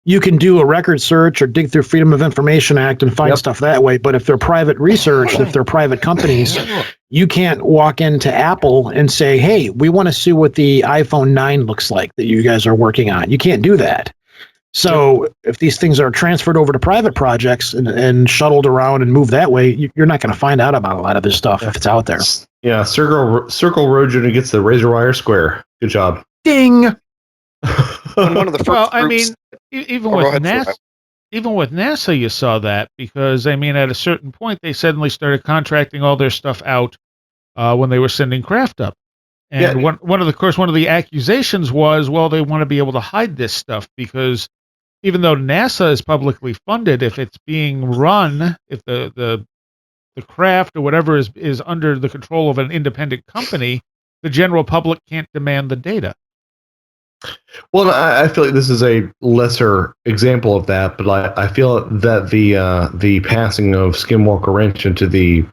you can do a record search or dig through Freedom of Information Act and find stuff that way. But if they're private research, if they're private companies, you can't walk into Apple and say, hey, we want to see what the iPhone 9 looks like that you guys are working on. You can't do that. So if these things are transferred over to private projects and shuttled around and moved that way, you're not going to find out about a lot of this stuff if it's out there. Yeah, circle Roejen who gets the Razorwire square. Good job. Ding! One of the first well, I mean, even with NASA, you saw that, because I mean, at a certain point, they suddenly started contracting all their stuff out when they were sending craft up, and one of the accusations was, well, they want to be able to hide this stuff, because even though NASA is publicly funded, if it's being run, if the craft or whatever is under the control of an independent company, the general public can't demand the data. Well, I feel like this is a lesser example of that, but I feel that the passing of Skinwalker Ranch into the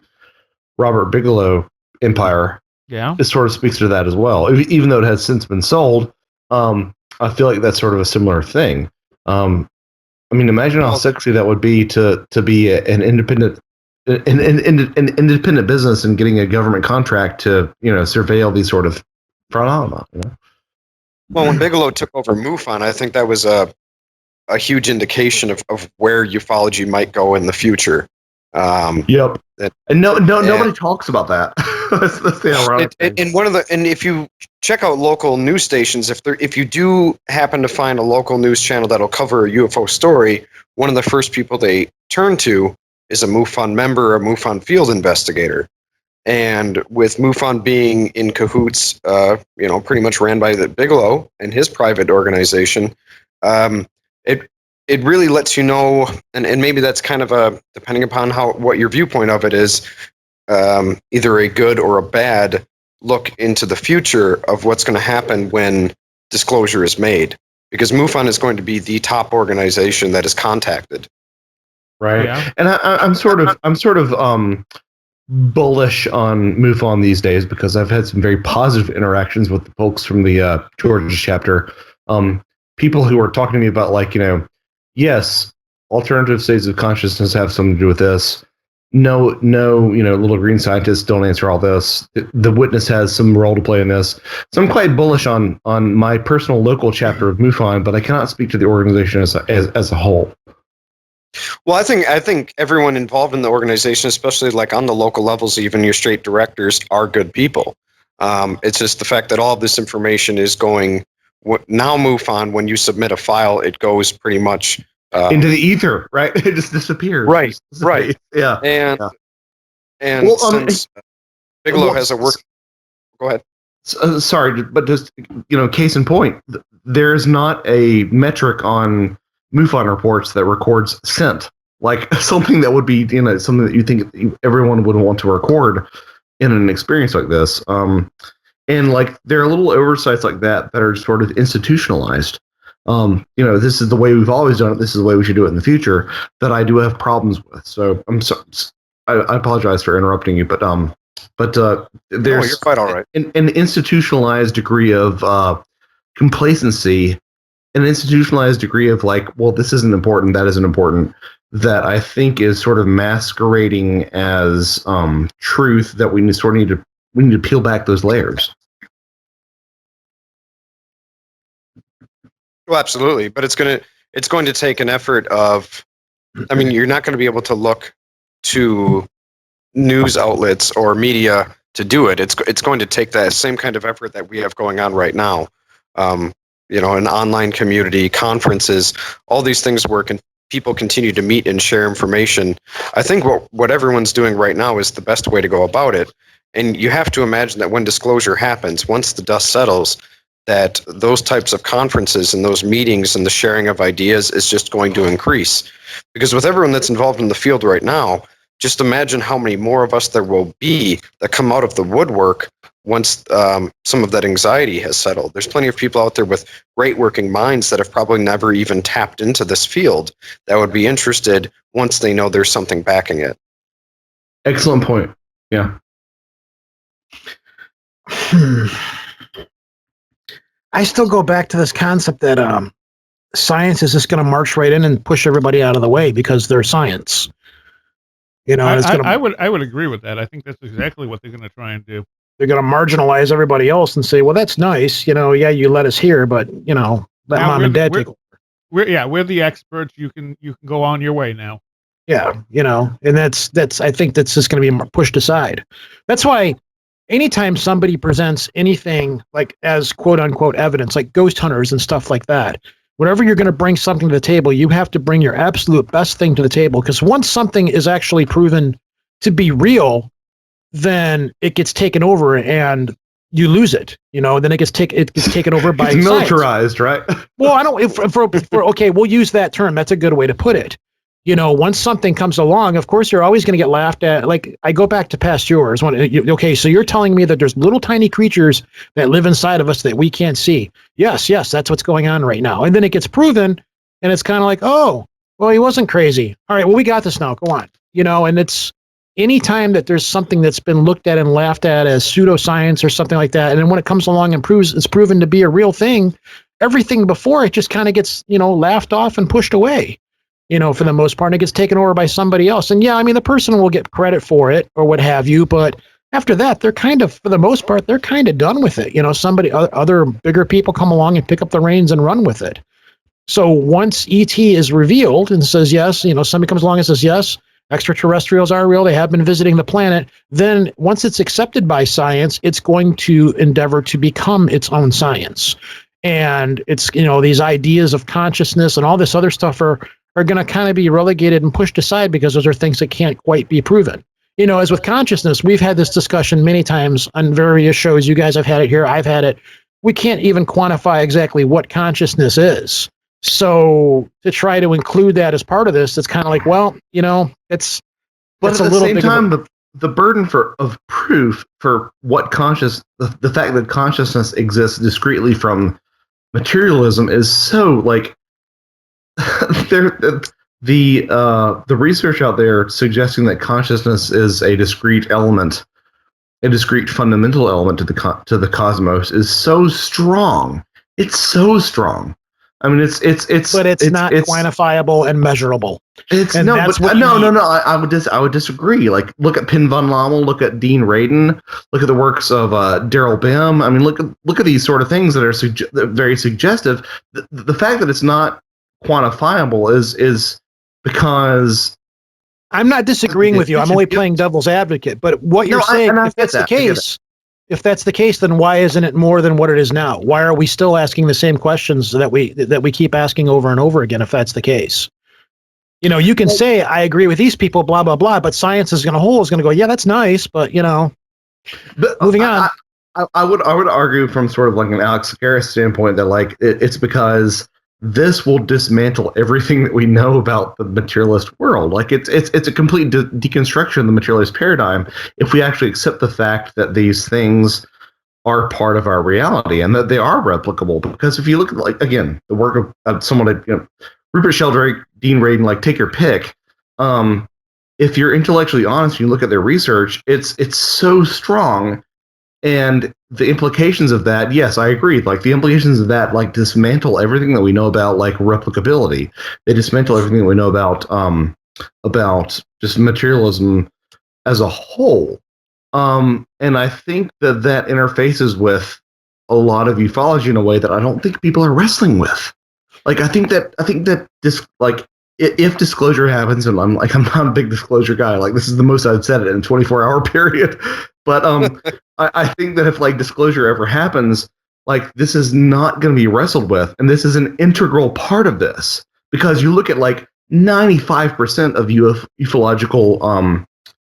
Robert Bigelow empire Yeah. it sort of speaks to that as well. Even though it has since been sold, I feel like that's sort of a similar thing. I mean, imagine how sexy that would be to be an independent independent business and getting a government contract to surveil these sort of phenomena. Well, when Bigelow took over MUFON, I think that was a huge indication of where ufology might go in the future. Yep. And nobody talks about that. that's the ironic thing. And if you check out local news stations, if you do happen to find a local news channel that'll cover a UFO story, one of the first people they turn to is a MUFON member or a MUFON field investigator. And with MUFON being in cahoots, pretty much ran by the Bigelow and his private organization, it really lets you know, and maybe that's kind of depending upon what your viewpoint of it is, either a good or a bad look into the future of what's going to happen when disclosure is made, because MUFON is going to be the top organization that is contacted. Right, yeah. And I'm sort of bullish on MUFON these days because I've had some very positive interactions with the folks from the Georgia chapter. People who are talking to me about yes, alternative states of consciousness have something to do with this. No, little green scientists don't answer all this. The witness has some role to play in this. So I'm quite bullish on my personal local chapter of MUFON, but I cannot speak to the organization as a whole. Well, I think everyone involved in the organization, especially on the local levels, even your straight directors, are good people. It's just the fact that all of this information is going now. MUFON, when you submit a file, it goes pretty much into the ether, right? It just disappears. Right. Yeah. And since Bigelow has a work, go ahead. Sorry, but just case in point, there's not a metric on MUFON reports that records scent, like something that would be something that you think everyone would want to record in an experience like this. And there are little oversights like that are sort of institutionalized. This is the way we've always done it. This is the way we should do it in the future. That I do have problems with. So I apologize for interrupting you, but there's you're quite all right. An institutionalized degree of complacency, an institutionalized degree of this isn't important, that isn't important, that I think is sort of masquerading as truth that we need to peel back those layers. Well, absolutely, but it's going to take an effort of, you're not going to be able to look to news outlets or media to do it. It's going to take that same kind of effort that we have going on right now. An online community, conferences, all these things where people continue to meet and share information. I think what everyone's doing right now is the best way to go about it. And you have to imagine that when disclosure happens, once the dust settles, that those types of conferences and those meetings and the sharing of ideas is just going to increase. Because with everyone that's involved in the field right now, just imagine how many more of us there will be that come out of the woodwork once some of that anxiety has settled. There's plenty of people out there with great working minds that have probably never even tapped into this field that would be interested once they know there's something backing it. Excellent point. Yeah. I still go back to this concept that science is just going to march right in and push everybody out of the way because they're science. I would agree with that. I think that's exactly what they're going to try and do. They're going to marginalize everybody else and say, well, that's nice. Yeah, you let us here, but, let mom and dad take over. We're the experts. You can go on your way now. Yeah, and that's I think that's just going to be pushed aside. That's why anytime somebody presents anything as quote unquote evidence, like ghost hunters and stuff like that, whenever you're going to bring something to the table, you have to bring your absolute best thing to the table. Because once something is actually proven to be real, then it gets taken over and you lose it. Then it gets taken over by it's militarized, right? Well, I don't. Okay, we'll use that term. That's a good way to put it. Once something comes along, of course, you're always going to get laughed at. I go back to past yours. Okay, so you're telling me that there's little tiny creatures that live inside of us that we can't see. Yes, that's what's going on right now. And then it gets proven, and it's kind of like, oh, well, he wasn't crazy. All right, well, we got this now. Go on. And it's anytime that there's something that's been looked at and laughed at as pseudoscience or something like that, and then when it comes along and it's proven to be a real thing, everything before it just kind of gets, laughed off and pushed away, for the most part, and it gets taken over by somebody else. And yeah, I mean, the person will get credit for it or what have you, but after that, they're kind of, for the most part, they're kind of done with it. Other bigger people come along and pick up the reins and run with it. So once ET is revealed and says yes, somebody comes along and says yes, extraterrestrials are real, they have been visiting the planet, then once it's accepted by science, it's going to endeavor to become its own science. And it's, these ideas of consciousness and all this other stuff are going to kind of be relegated and pushed aside because those are things that can't quite be proven. As with consciousness, we've had this discussion many times on various shows. You guys have had it here, I've had it. We can't even quantify exactly what consciousness is. So to try to include that as part of this, it's kind of like, well, it's. But at the same time, the burden of proof for what the fact that consciousness exists discretely from materialism is so like the research out there suggesting that consciousness is a discrete element, a discrete fundamental element to the cosmos is so strong. It's so strong. I mean, it's not quantifiable and measurable. I would disagree. Like, look at Pin von Lommel, look at Dean Radin, look at the works of Daryl Bem. I mean, look at these sort of things that are very suggestive. The fact that it's not quantifiable is because I'm not disagreeing with you. I'm only playing devil's advocate. But what you're saying, if that's the case, then why isn't it more than what it is now? Why are we still asking the same questions that we keep asking over and over again? If that's the case, you can say I agree with these people, blah blah blah, but science is going to go, yeah, that's nice, but moving on. I would argue from sort of like an Alex Karras standpoint that like it's because this will dismantle everything that we know about the materialist world. Like it's a complete deconstruction of the materialist paradigm if we actually accept the fact that these things are part of our reality and that they are replicable. Because if you look at, like, again, the work of someone like Rupert Sheldrake, Dean Radin, like, take your pick. If you're intellectually honest, you look at their research, it's so strong. And the implications of that, yes, I agree. Like, the implications of that, like, dismantle everything that we know about, like, replicability. They dismantle everything that we know about just materialism as a whole. And I think that interfaces with a lot of ufology in a way that I don't think people are wrestling with. Like, I think that if disclosure happens, and I'm not a big disclosure guy. Like, this is the most I've said it in a 24-hour period. But I think that if, like, disclosure ever happens, like, this is not going to be wrestled with, and this is an integral part of this, because you look at, like, 95% of ufological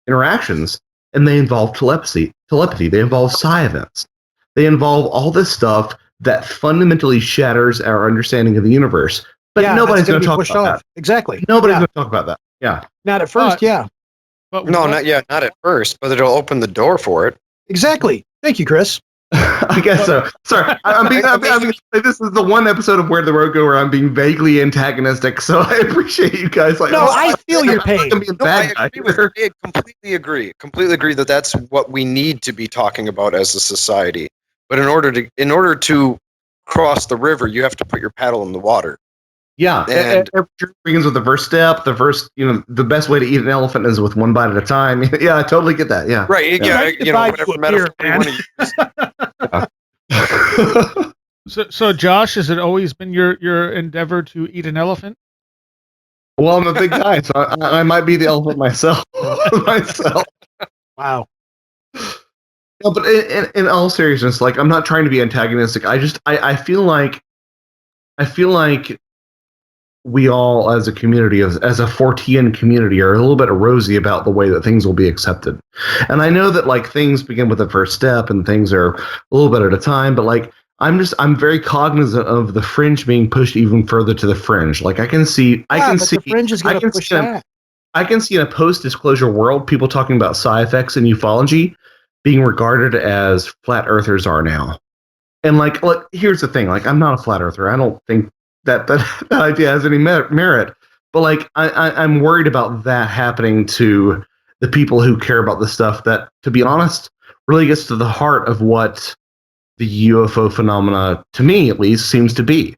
interactions, and they involve telepathy. They involve psi events. They involve all this stuff that fundamentally shatters our understanding of the universe. But nobody's going to talk about that. Exactly. Nobody's going to talk about that. Yeah. Not at first. Yeah. But not at first, but it'll open the door for it. Exactly. Thank you, Chris. I guess so. Sorry, this is the one episode of Where the Road Go where I'm being vaguely antagonistic. So I appreciate you guys. Like, no, I feel your pain. I completely agree. Completely agree that that's what we need to be talking about as a society. But in order to cross the river, you have to put your paddle in the water. Yeah, and it begins with the first step. The first, the best way to eat an elephant is with one bite at a time. Yeah, I totally get that. Yeah, right. Whatever metaphor you want to use. So, Josh, has it always been your endeavor to eat an elephant? Well, I'm a big guy, so I might be the elephant myself. Wow. No, but in all seriousness, like, I'm not trying to be antagonistic. I feel like we all, as a community, as a Fortean community, are a little bit rosy about the way that things will be accepted. And I know that, like, things begin with the first step and things are a little bit at a time, but, like, I'm very cognizant of the fringe being pushed even further to the fringe. Like, I can see the fringe is going to push back. I can see in a post-disclosure world people talking about side effects in ufology being regarded as flat earthers are now. And, like, look, here's the thing. Like, I'm not a flat earther. I don't think that idea has any merit. But, like, I'm worried about that happening to the people who care about this stuff that, to be honest, really gets to the heart of what the UFO phenomena, to me at least, seems to be.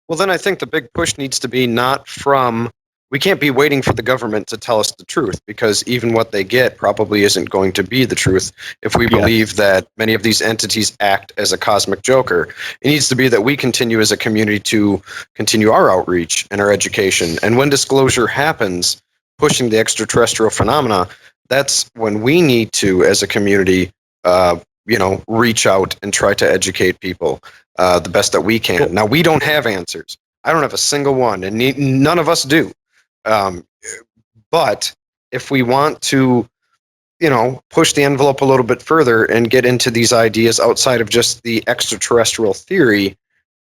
Well, then I think the big push needs to be not from, we can't be waiting for the government to tell us the truth, because even what they get probably isn't going to be the truth if we believe that many of these entities act as a cosmic joker. It needs to be that we continue as a community to continue our outreach and our education. And when disclosure happens, pushing the extraterrestrial phenomena, that's when we need to, as a community, reach out and try to educate people the best that we can. Now, we don't have answers. I don't have a single one, and none of us do. But if we want to, push the envelope a little bit further and get into these ideas outside of just the extraterrestrial theory,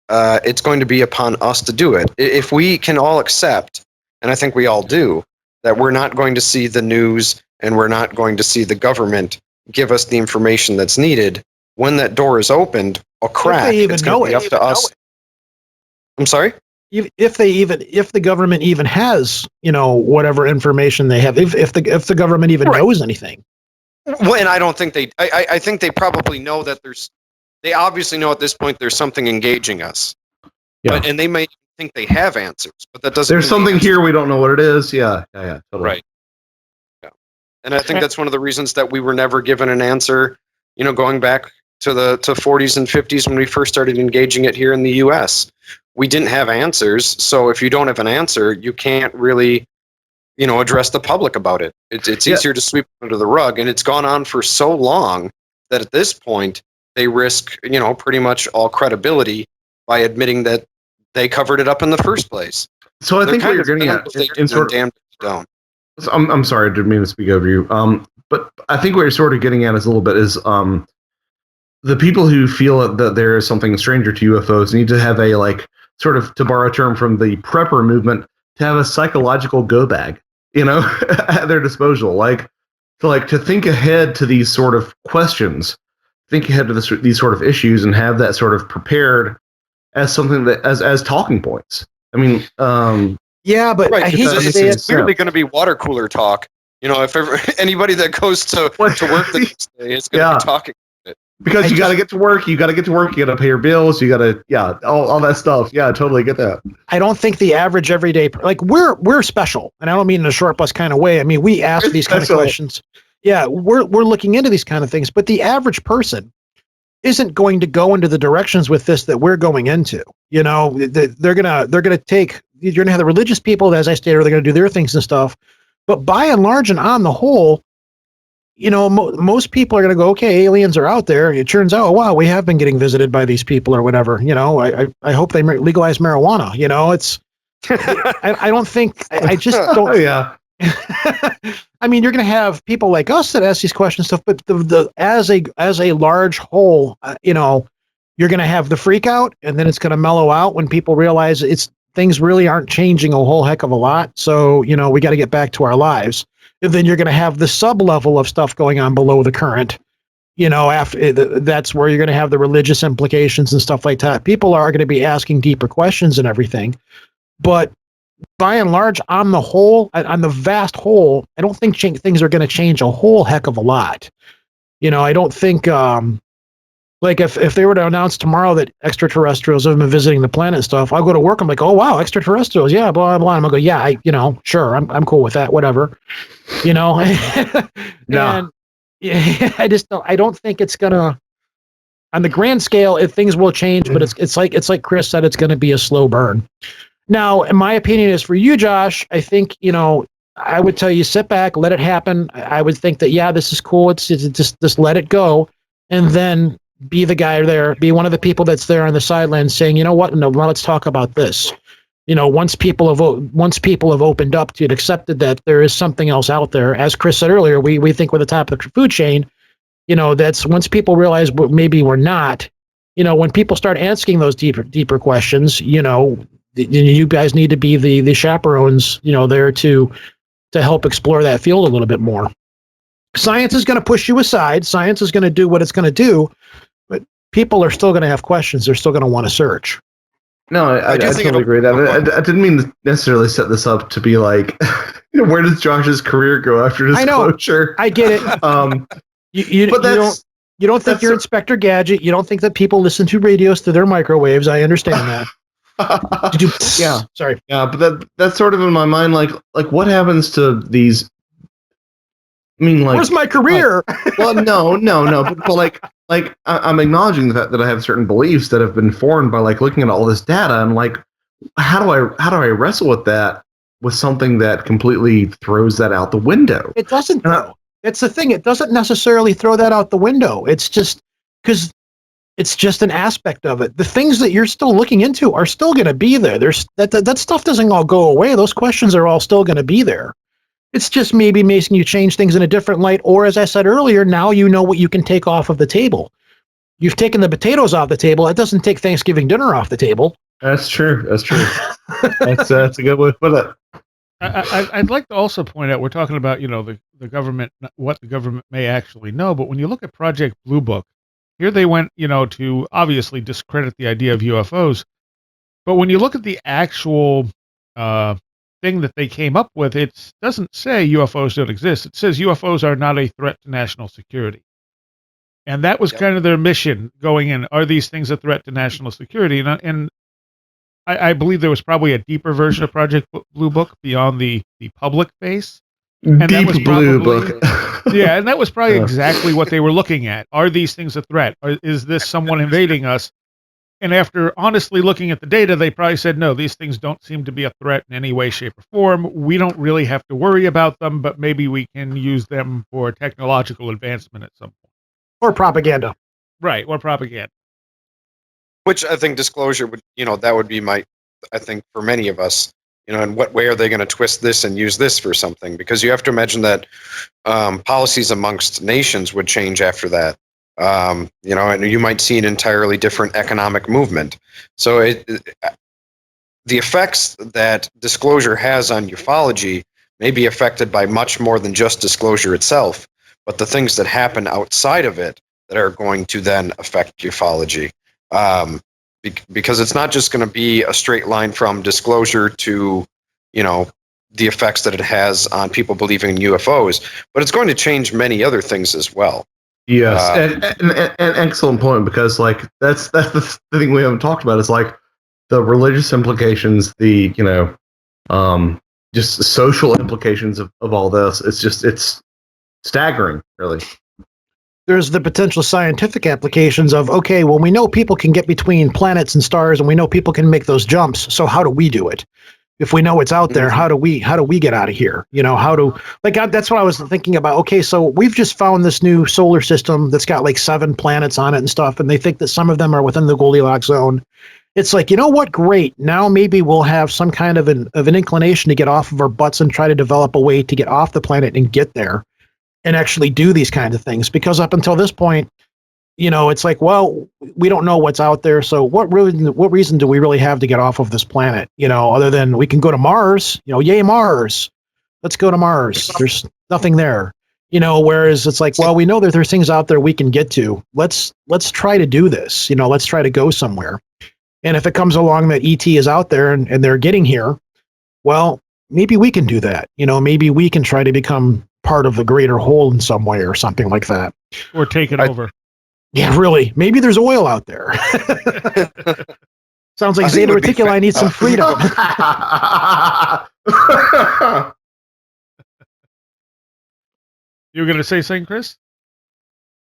it's going to be upon us to do it. If we can all accept, and I think we all do, that we're not going to see the news and we're not going to see the government give us the information that's needed, when that door is opened, a crack, it's going to be up to us. I'm sorry? If the government even has, whatever information they have, if the government even knows anything. Well, and I don't think I think they probably know that they obviously know at this point there's something engaging us. Yeah. And they may think they have answers, but that doesn't There's something here we don't know what it is. Yeah, totally. Right. Yeah. And I think that's one of the reasons that we were never given an answer, going back to the 40s and 50s when we first started engaging it here in the US. We didn't have answers, so if you don't have an answer, you can't really, address the public about it. It's easier to sweep it under the rug, and it's gone on for so long that at this point they risk, pretty much all credibility by admitting that they covered it up in the first place. So I think what you're getting at, I'm sorry, I didn't mean to speak over you. But I think what you're sort of getting at is a little bit is the people who feel that there is something stranger to UFOs need to have a, like, sort of, to borrow a term from the prepper movement, to have a psychological go bag, at their disposal. To think ahead to these sort of questions, think ahead to these sort of issues, and have that sort of prepared as something that as talking points. I mean, yeah, but right, I hate to say it's clearly going to be water cooler talk. If anybody that goes to work the next day is going to be talking. Because you got to get to work, you got to pay your bills, you got to, all that stuff. Yeah, I totally get that. I don't think the average everyday, we're special, and I don't mean in a short bus kind of way. I mean, we ask these kind of questions. Yeah, we're looking into these kind of things, but the average person isn't going to go into the directions with this that we're going into. You're gonna have the religious people, as I stated, they're gonna do their things and stuff. But by and large, and on the whole, most people are going to go, okay, aliens are out there. It turns out, wow, we have been getting visited by these people or whatever. I hope they legalize marijuana. It's, I don't think, I just don't. Yeah. I mean, you're going to have people like us that ask these questions stuff, but as a large whole, you're going to have the freak out, and then it's going to mellow out when people realize things really aren't changing a whole heck of a lot. So, we got to get back to our lives. And then you're going to have the sub level of stuff going on below the current, after that's where you're going to have the religious implications and stuff like that. People are going to be asking deeper questions and everything. Like by and large, on the whole, on the vast whole, I don't think things are going to change a whole heck of a lot. I don't think, if they were to announce tomorrow that extraterrestrials have been visiting the planet and stuff, I'll go to work. I'm like, oh wow, extraterrestrials, yeah, blah blah. I'm gonna go, yeah, sure, I'm cool with that, whatever, No. And I don't think it's gonna, on the grand scale, things will change, but it's like Chris said, it's gonna be a slow burn. Now, in my opinion, is for you, Josh, I think I would tell you, sit back, let it happen. I would think that this is cool. It's just let it go, and then be the guy there, be one of the people that's there on the sidelines saying, no, let's talk about this. Once people have opened up to it, accepted that there is something else out there, as Chris said earlier, we think we're the top of the food chain. That's once people realize maybe we're not, when people start asking those deeper questions, you guys need to be the chaperones, there to help explore that field a little bit more. Science is going to push you aside. Science is going to do what it's going to do, but people are still going to have questions. They're still going to want to search. No, I totally agree with that. I didn't mean to necessarily set this up to be like, where does Josh's career go after disclosure? I get it. You don't think you're Inspector Gadget. You don't think that people listen to radios through their microwaves. I understand that. Yeah. Sorry. Yeah, but that's sort of in my mind. Like what happens to these? I mean, like, where's my career? Well, no, but I'm acknowledging the fact that I have certain beliefs that have been formed by like looking at all this data, and like, how do I wrestle with that with something that completely throws that out the window? It doesn't though. It's the thing. It doesn't necessarily throw that out the window. It's just because it's just an aspect of it. The things that you're still looking into are still going to be there. There's that stuff doesn't all go away. Those questions are all still going to be there. It's just maybe making you change things in a different light, or as I said earlier, now you know what you can take off of the table. You've taken the potatoes off the table. It doesn't take Thanksgiving dinner off the table. That's true. That's a good way to put it. I'd like to also point out, we're talking about, the government, what the government may actually know, but when you look at Project Blue Book, here they went, to obviously discredit the idea of UFOs, but when you look at the actual thing that they came up with, it doesn't say UFOs don't exist. It says UFOs are not a threat to national security. And that was kind of their mission going in. Are these things a threat to national security? And I believe there was probably a deeper version of Project Blue Book beyond the public face. And Deep Blue Book. Yeah, and that was probably exactly what they were looking at. Are these things a threat? Or is this someone invading us? And after honestly looking at the data, they probably said, no, these things don't seem to be a threat in any way, shape, or form. We don't really have to worry about them, but maybe we can use them for technological advancement at some point. Or propaganda. Right, or propaganda. Which I think disclosure would, that would be I think for many of us, in what way are they going to twist this and use this for something? Because you have to imagine that policies amongst nations would change after that. And you might see an entirely different economic movement. So the effects that disclosure has on ufology may be affected by much more than just disclosure itself, but the things that happen outside of it that are going to then affect ufology. Because it's not just going to be a straight line from disclosure to, the effects that it has on people believing in UFOs, but it's going to change many other things as well. Yes, and excellent point, because like that's the thing we haven't talked about is like the religious implications, the just social implications of all this. It's staggering, really. There's the potential scientific applications of, okay, well, we know people can get between planets and stars, and we know people can make those jumps. So how do we do it? If we know it's out there, how do we get out of here? That's what I was thinking about. Okay, so we've just found this new solar system that's got like 7 planets on it and stuff, and they think that some of them are within the Goldilocks zone. It's like, you know what? Great. Now maybe we'll have some kind of an inclination to get off of our butts and try to develop a way to get off the planet and get there and actually do these kinds of things. Because up until this point, it's like, well, we don't know what's out there. So what reason do we really have to get off of this planet? Other than we can go to Mars, yay, Mars. Let's go to Mars. There's nothing there, whereas it's like, well, we know that there's things out there we can get to. Let's try to do this. Let's try to go somewhere. And if it comes along that ET is out there and they're getting here, well, maybe we can do that. Maybe we can try to become part of the greater whole in some way or something like that. Or take it over. Yeah, really. Maybe there's oil out there. Sounds like Zeta Reticuli needs some freedom. You were going to say something, Chris?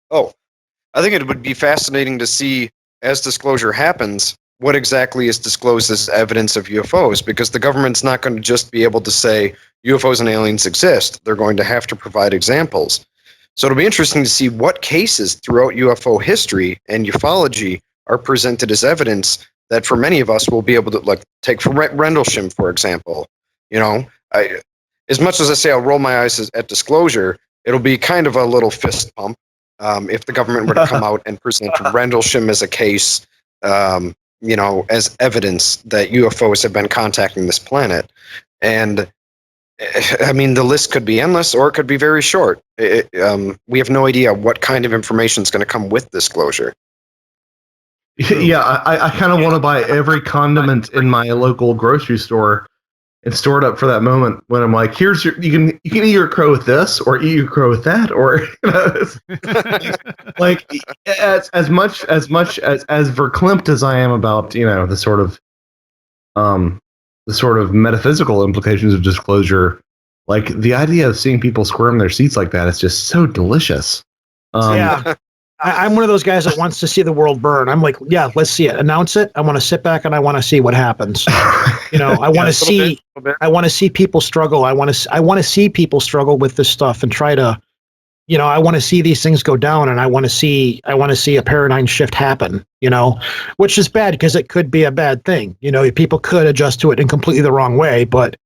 Oh, I think it would be fascinating to see, as disclosure happens, what exactly is disclosed as evidence of UFOs, because the government's not going to just be able to say UFOs and aliens exist. They're going to have to provide examples. So it'll be interesting to see what cases throughout UFO history and ufology are presented as evidence that for many of us will be able to, take for Rendlesham, for example. As much as I say I'll roll my eyes at disclosure, it'll be kind of a little fist pump if the government were to come out and present Rendlesham as a case, as evidence that UFOs have been contacting this planet. And I mean, the list could be endless or it could be very short. We have no idea what kind of information is going to come with disclosure. Yeah, I kind of want to buy every condiment in my local grocery store and store it up for that moment when I'm like, here's your, you can eat your crow with this, or eat your crow with that, or like as much as verklempt as I am about the sort of metaphysical implications of disclosure, like the idea of seeing people squirm in their seats like that is just so delicious. Yeah. I'm one of those guys that wants to see the world burn. I'm like, yeah, let's see it. Announce it. I want to sit back and I want to see what happens. I want to see. I want to see people struggle. I want to see people struggle with this stuff and try to, I want to see these things go down, and I want to see a paradigm shift happen. Which is bad because it could be a bad thing. People could adjust to it in completely the wrong way, but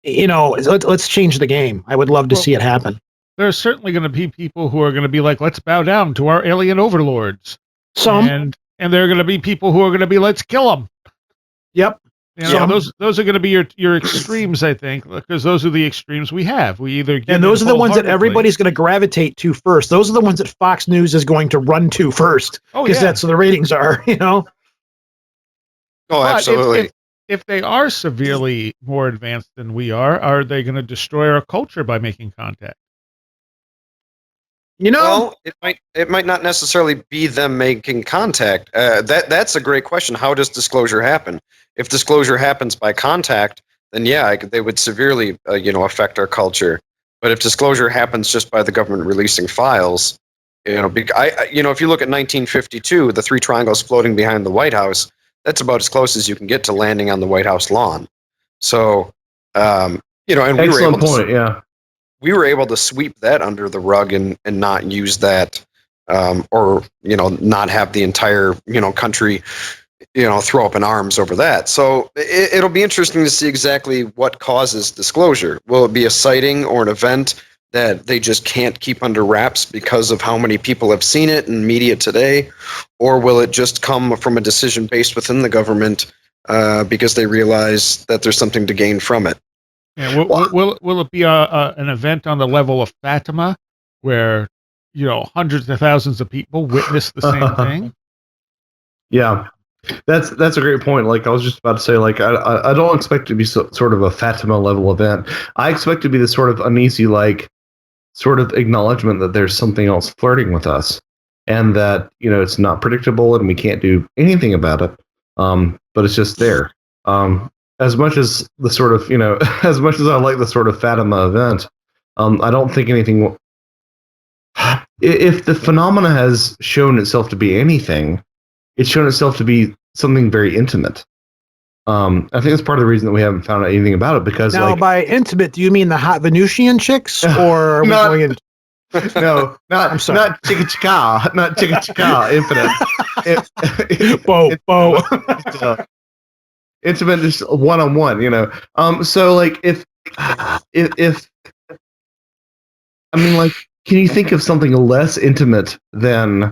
let's change the game. I would love to see it happen. There's certainly going to be people who are going to be like, let's bow down to our alien overlords. And there are going to be people who are going to be, let's kill them. Yep. Those are going to be your extremes, I think, because those are the extremes we have. We either and those are the ones that everybody's going to gravitate to first. Those are the ones that Fox News is going to run to first, because that's where the ratings are. Oh, absolutely. If they are severely more advanced than we are they going to destroy our culture by making contact? Well, it might not necessarily be them making contact. That's a great question. How does disclosure happen? If disclosure happens by contact, then they would severely affect our culture. But if disclosure happens just by the government releasing files, if you look at 1952, the 3 triangles floating behind the White House, that's about as close as you can get to landing on the White House lawn. So, and excellent point. Yeah. We were able to sweep that under the rug and not use that, or not have the entire country throw up in arms over that. So it'll be interesting to see exactly what causes disclosure. Will it be a sighting or an event that they just can't keep under wraps because of how many people have seen it in media today, or will it just come from a decision based within the government because they realize that there's something to gain from it? Yeah, will it be an event on the level of Fatima, where hundreds of thousands of people witness the same thing? Yeah, that's a great point. Like I was just about to say, like I don't expect it to be sort of a Fatima level event. I expect it to be this sort of uneasy, like sort of acknowledgement that there's something else flirting with us, and that it's not predictable and we can't do anything about it. But it's just there. As much as the sort of, as much as I like the sort of Fatima event, I don't think anything. If the phenomena has shown itself to be anything, it's shown itself to be something very intimate. I think that's part of the reason that we haven't found out anything about it, because now, by intimate, do you mean the hot Venusian chicks, or are we going in? No, not. I'm sorry. Not chicka chicka, not chicka chicka. Bo. Intimate, just one-on-one, so like if I mean, like, can you think of something less intimate than a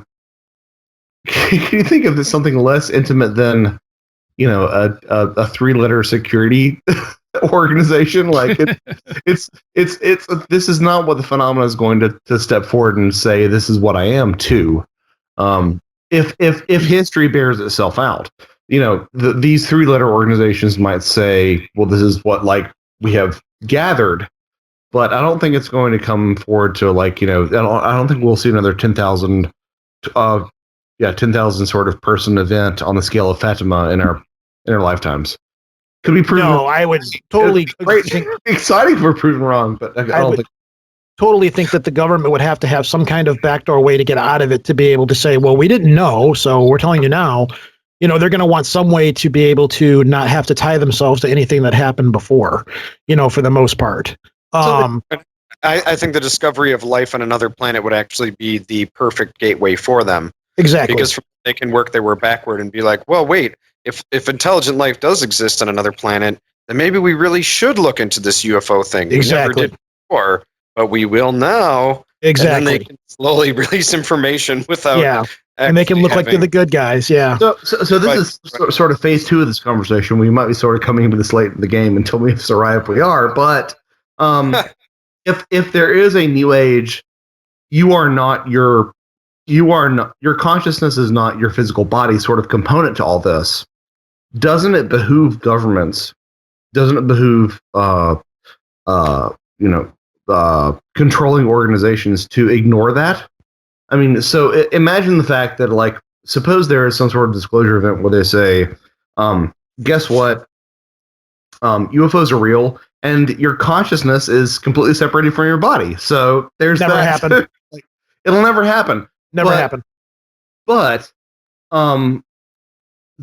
3-letter security organization? Like it's this is not what the phenomena is going to step forward and say, this is what I am too. If history bears itself out, these 3-letter organizations might say, well, this is what we have gathered, but I don't think it's going to come forward to I don't think we'll see another 10,000 sort of person event on the scale of Fatima in our lifetimes. Could be proven. No, I would totally exciting if we're proven wrong, but I don't think. Totally think that the government would have to have some kind of backdoor way to get out of it, to be able to say, well, we didn't know, so we're telling you now. They're going to want some way to be able to not have to tie themselves to anything that happened before, for the most part. I think the discovery of life on another planet would actually be the perfect gateway for them. Exactly. Because they can work their way backward and be like, well, wait, if intelligent life does exist on another planet, then maybe we really should look into this UFO thing. Exactly. We never did before, but we will now. Exactly. And then they can slowly release information without. Yeah. And they can look like they're the good guys. Yeah. So this is sort of phase 2 of this conversation. We might be sort of coming into this late in the game until we arrive. We are, but if there is a new age, you are not your you are not, your consciousness is not your physical body sort of component to all this, doesn't it behoove governments? Doesn't it behoove controlling organizations to ignore that? I mean, so imagine the fact that, like, suppose there is some sort of disclosure event where they say, guess what? UFOs are real, and your consciousness is completely separated from your body. So there's never that. happened. It'll never happen. Never happen. But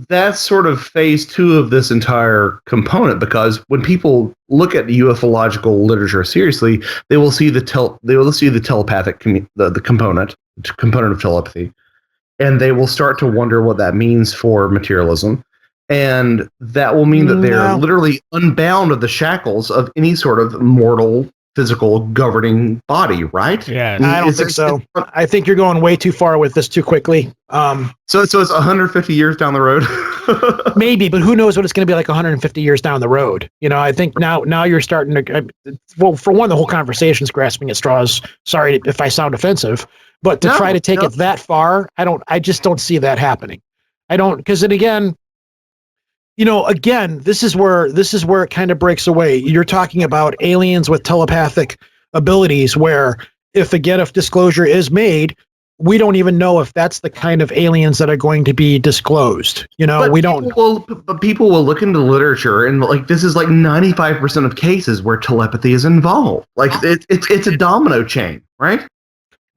that's sort of phase 2 of this entire component, because when people look at the ufological literature seriously, they will see the telepathic the component of telepathy, and they will start to wonder what that means for materialism, and that will mean that they're literally unbound of the shackles of any sort of mortal physical governing body, right? Yeah, I don't think so. I think you're going way too far with this too quickly. So it's 150 years down the road. Maybe, but who knows what it's going to be like 150 years down the road? You know, I think now you're starting to. Well, for one, the whole conversation's grasping at straws. Sorry if I sound offensive, but to try to take it that far, I just don't see that happening. I don't, because then again, this is where it kind of breaks away. You're talking about aliens with telepathic abilities, where if disclosure is made, we don't even know if that's the kind of aliens that are going to be disclosed. But we don't. But people will look into literature, and like this is like 95% of cases where telepathy is involved. Like it's a domino chain, right?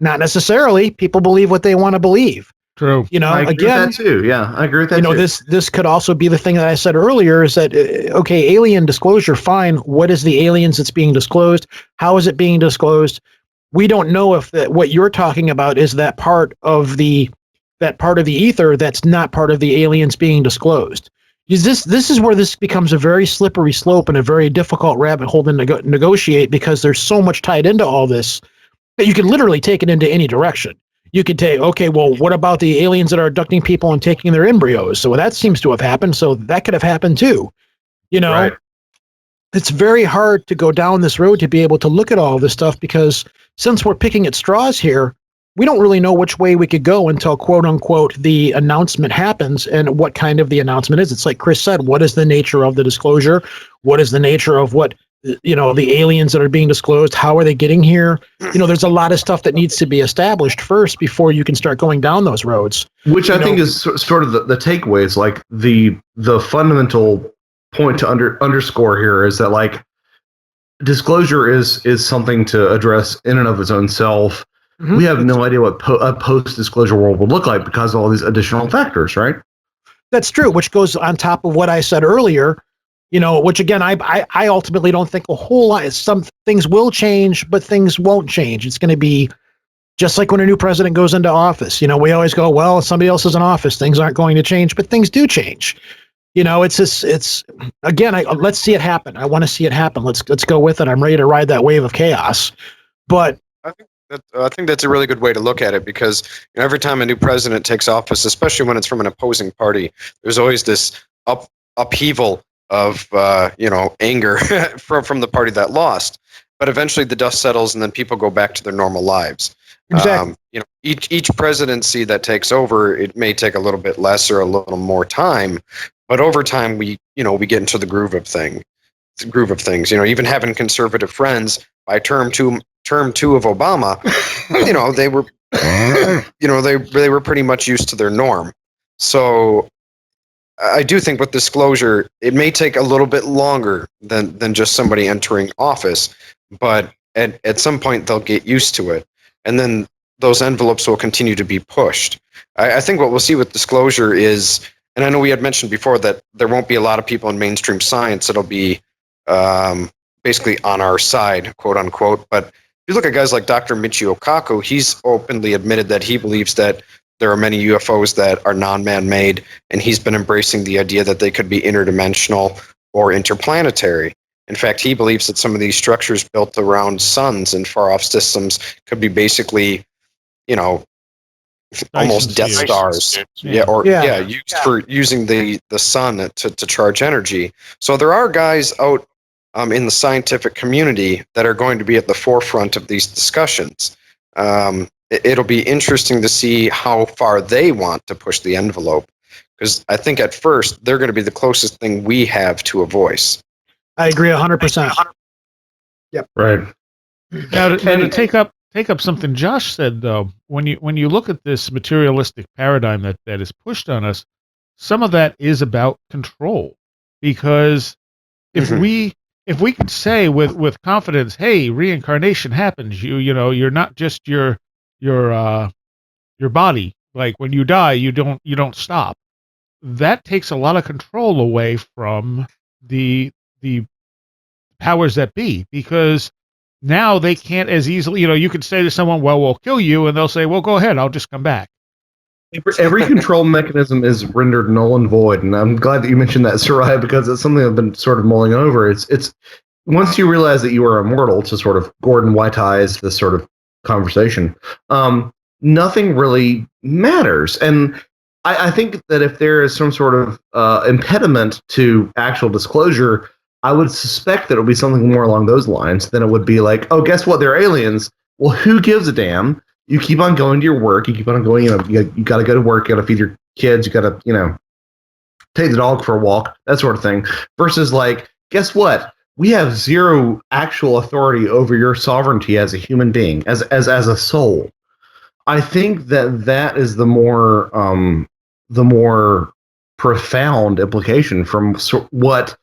Not necessarily. People believe what they want to believe. True. I agree with that too. Yeah, I agree with that too. This could also be the thing that I said earlier, is that, okay, alien disclosure, fine. What is the aliens that's being disclosed? How is it being disclosed? We don't know if what you're talking about is that part of the ether that's not part of the aliens being disclosed. This is where this becomes a very slippery slope and a very difficult rabbit hole to negotiate, because there's so much tied into all this that you can literally take it into any direction. You could say, okay, well, what about the aliens that are abducting people and taking their embryos? So that seems to have happened. So that could have happened too. Right. It's very hard to go down this road to be able to look at all of this stuff, because since we're picking at straws here, we don't really know which way we could go until, quote unquote, the announcement happens, and what kind of the announcement is. It's like Chris said, what is the nature of the disclosure? What is the nature of what, the aliens that are being disclosed? How are they getting here? There's a lot of stuff that needs to be established first before you can start going down those roads. Which I think is sort of the takeaway. Is like the fundamental point to underscore here is that, like, disclosure is something to address in and of its own self. Mm-hmm. We have no idea what a post-disclosure world would look like because of all these additional factors, right? That's true, which goes on top of what I said earlier, which again, I ultimately don't think a whole lot. Some things will change, but things won't change. It's going to be just like when a new president goes into office. We always go, well, somebody else is in office, things aren't going to change, but things do change. It's again, let's see it happen. I want to see it happen. Let's go with it. I'm ready to ride that wave of chaos. But I think that's a really good way to look at it, because every time a new president takes office, especially when it's from an opposing party, there's always this upheaval of anger from the party that lost. But eventually the dust settles, and then people go back to their normal lives. Exactly. Each presidency that takes over, it may take a little bit less or a little more time, but over time we get into the groove of things. Even having conservative friends, by term two of Obama, they were they were pretty much used to their norm. So I do think with disclosure, it may take a little bit longer than just somebody entering office, but at some point they'll get used to it, and then those envelopes will continue to be pushed. I think what we'll see with disclosure is, and I know we had mentioned before that there won't be a lot of people in mainstream science that'll be basically on our side, quote unquote. But if you look at guys like Dr. Michio Kaku, he's openly admitted that he believes that there are many UFOs that are non-man-made, and he's been embracing the idea that they could be interdimensional or interplanetary. In fact, he believes that some of these structures built around suns and far-off systems could be basically, almost Death Stars. Used for using the sun to charge energy. So there are guys out in the scientific community that are going to be at the forefront of these discussions. it'll be interesting to see how far they want to push the envelope. Because I think at first they're going to be the closest thing we have to a voice. I agree 100%. Yep. Right. Now to take up something Josh said, though, when you look at this materialistic paradigm that is pushed on us, some of that is about control. Because if we could say with confidence, hey, reincarnation happens, you're not just your body. Like when you die, you don't stop. That takes a lot of control away from the powers that be, because now they can't as easily, you could say to someone, well, we'll kill you, and they'll say, well, go ahead, I'll just come back. Every control mechanism is rendered null and void, and I'm glad that you mentioned that, Soraya, because it's something I've been sort of mulling over. It's once you realize that you are immortal, to sort of Gordon White-eyes this sort of conversation, nothing really matters. And I think that if there is some sort of impediment to actual disclosure, I would suspect that it would be something more along those lines than it would be like, oh, guess what? They're aliens. Well, who gives a damn? You keep on going to your work. You keep on going, you got to go to work. You got to feed your kids. You got to, take the dog for a walk, that sort of thing. Versus like, guess what? We have zero actual authority over your sovereignty as a human being, as a soul. I think that is the more profound implication from what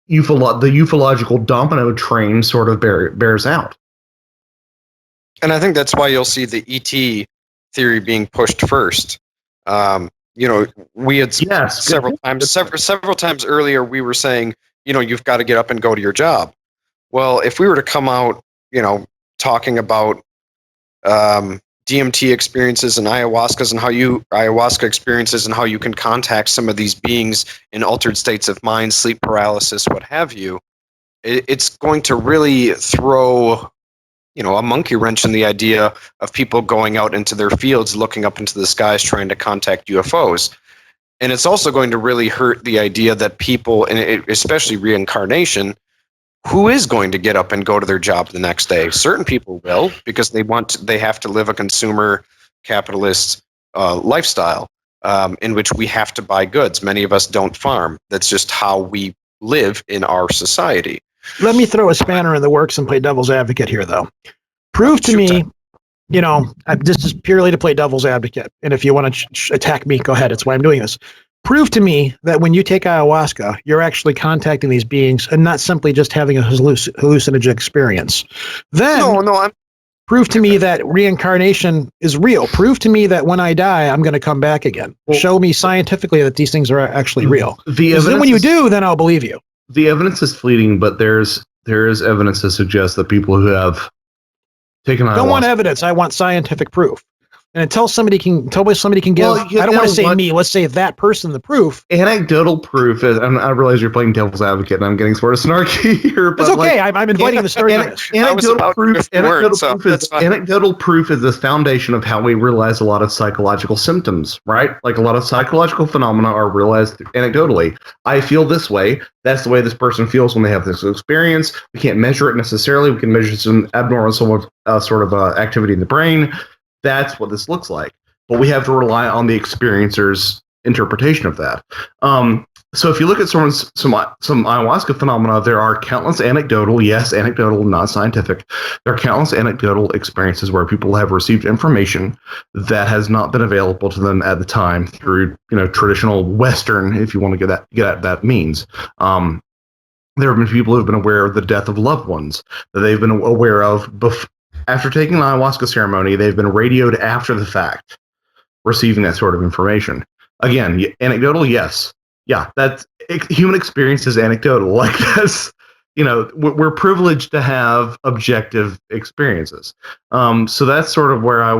the ufological domino train sort of bears out. And I think that's why you'll see the ET theory being pushed first. We had several times earlier, we were saying, you've got to get up and go to your job. Well, if we were to come out, talking about DMT experiences and ayahuasca experiences and how you can contact some of these beings in altered states of mind, sleep paralysis, what have you, it's going to really throw a monkey wrench in the idea of people going out into their fields, looking up into the skies, trying to contact UFOs. And it's also going to really hurt the idea that people, and especially reincarnation, who is going to get up and go to their job the next day? Certain people will, because they have to live a consumer capitalist lifestyle in which we have to buy goods. Many of us don't farm. That's just how we live in our society. Let me throw a spanner in the works and play devil's advocate here, though. Prove to me, this is purely to play devil's advocate. And if you want to attack me, go ahead. It's why I'm doing this. Prove to me that when you take ayahuasca, you're actually contacting these beings and not simply just having a hallucinogen experience. Then prove to me that reincarnation is real. Prove to me that when I die, I'm going to come back again. Show me scientifically that these things are actually real. Then when you do, then I'll believe you. The evidence is fleeting, but there is evidence to suggest that people who have taken ayahuasca. I don't want evidence. I want scientific proof. And until somebody can give, I don't want to say me, let's say that person the proof. Anecdotal proof is, and I realize you're playing devil's advocate and I'm getting sort of snarky here. But it's okay. I'm inviting the snarkiness. Anecdotal proof is the foundation of how we realize a lot of psychological symptoms, right? Like a lot of psychological phenomena are realized anecdotally. I feel this way. That's the way this person feels when they have this experience. We can't measure it necessarily. We can measure some abnormal sort of activity in the brain. That's what this looks like. But we have to rely on the experiencer's interpretation of that. So if you look at some ayahuasca phenomena, there are countless anecdotal, not scientific. There are countless anecdotal experiences where people have received information that has not been available to them at the time through, traditional Western, if you want to get at that means. There have been people who have been aware of the death of loved ones that they've been aware of after taking an ayahuasca ceremony. They've been radioed after the fact, receiving that sort of information. Again, anecdotal, yes. Yeah, that's human experience is anecdotal. Like that's, we're privileged to have objective experiences. So that's sort of where I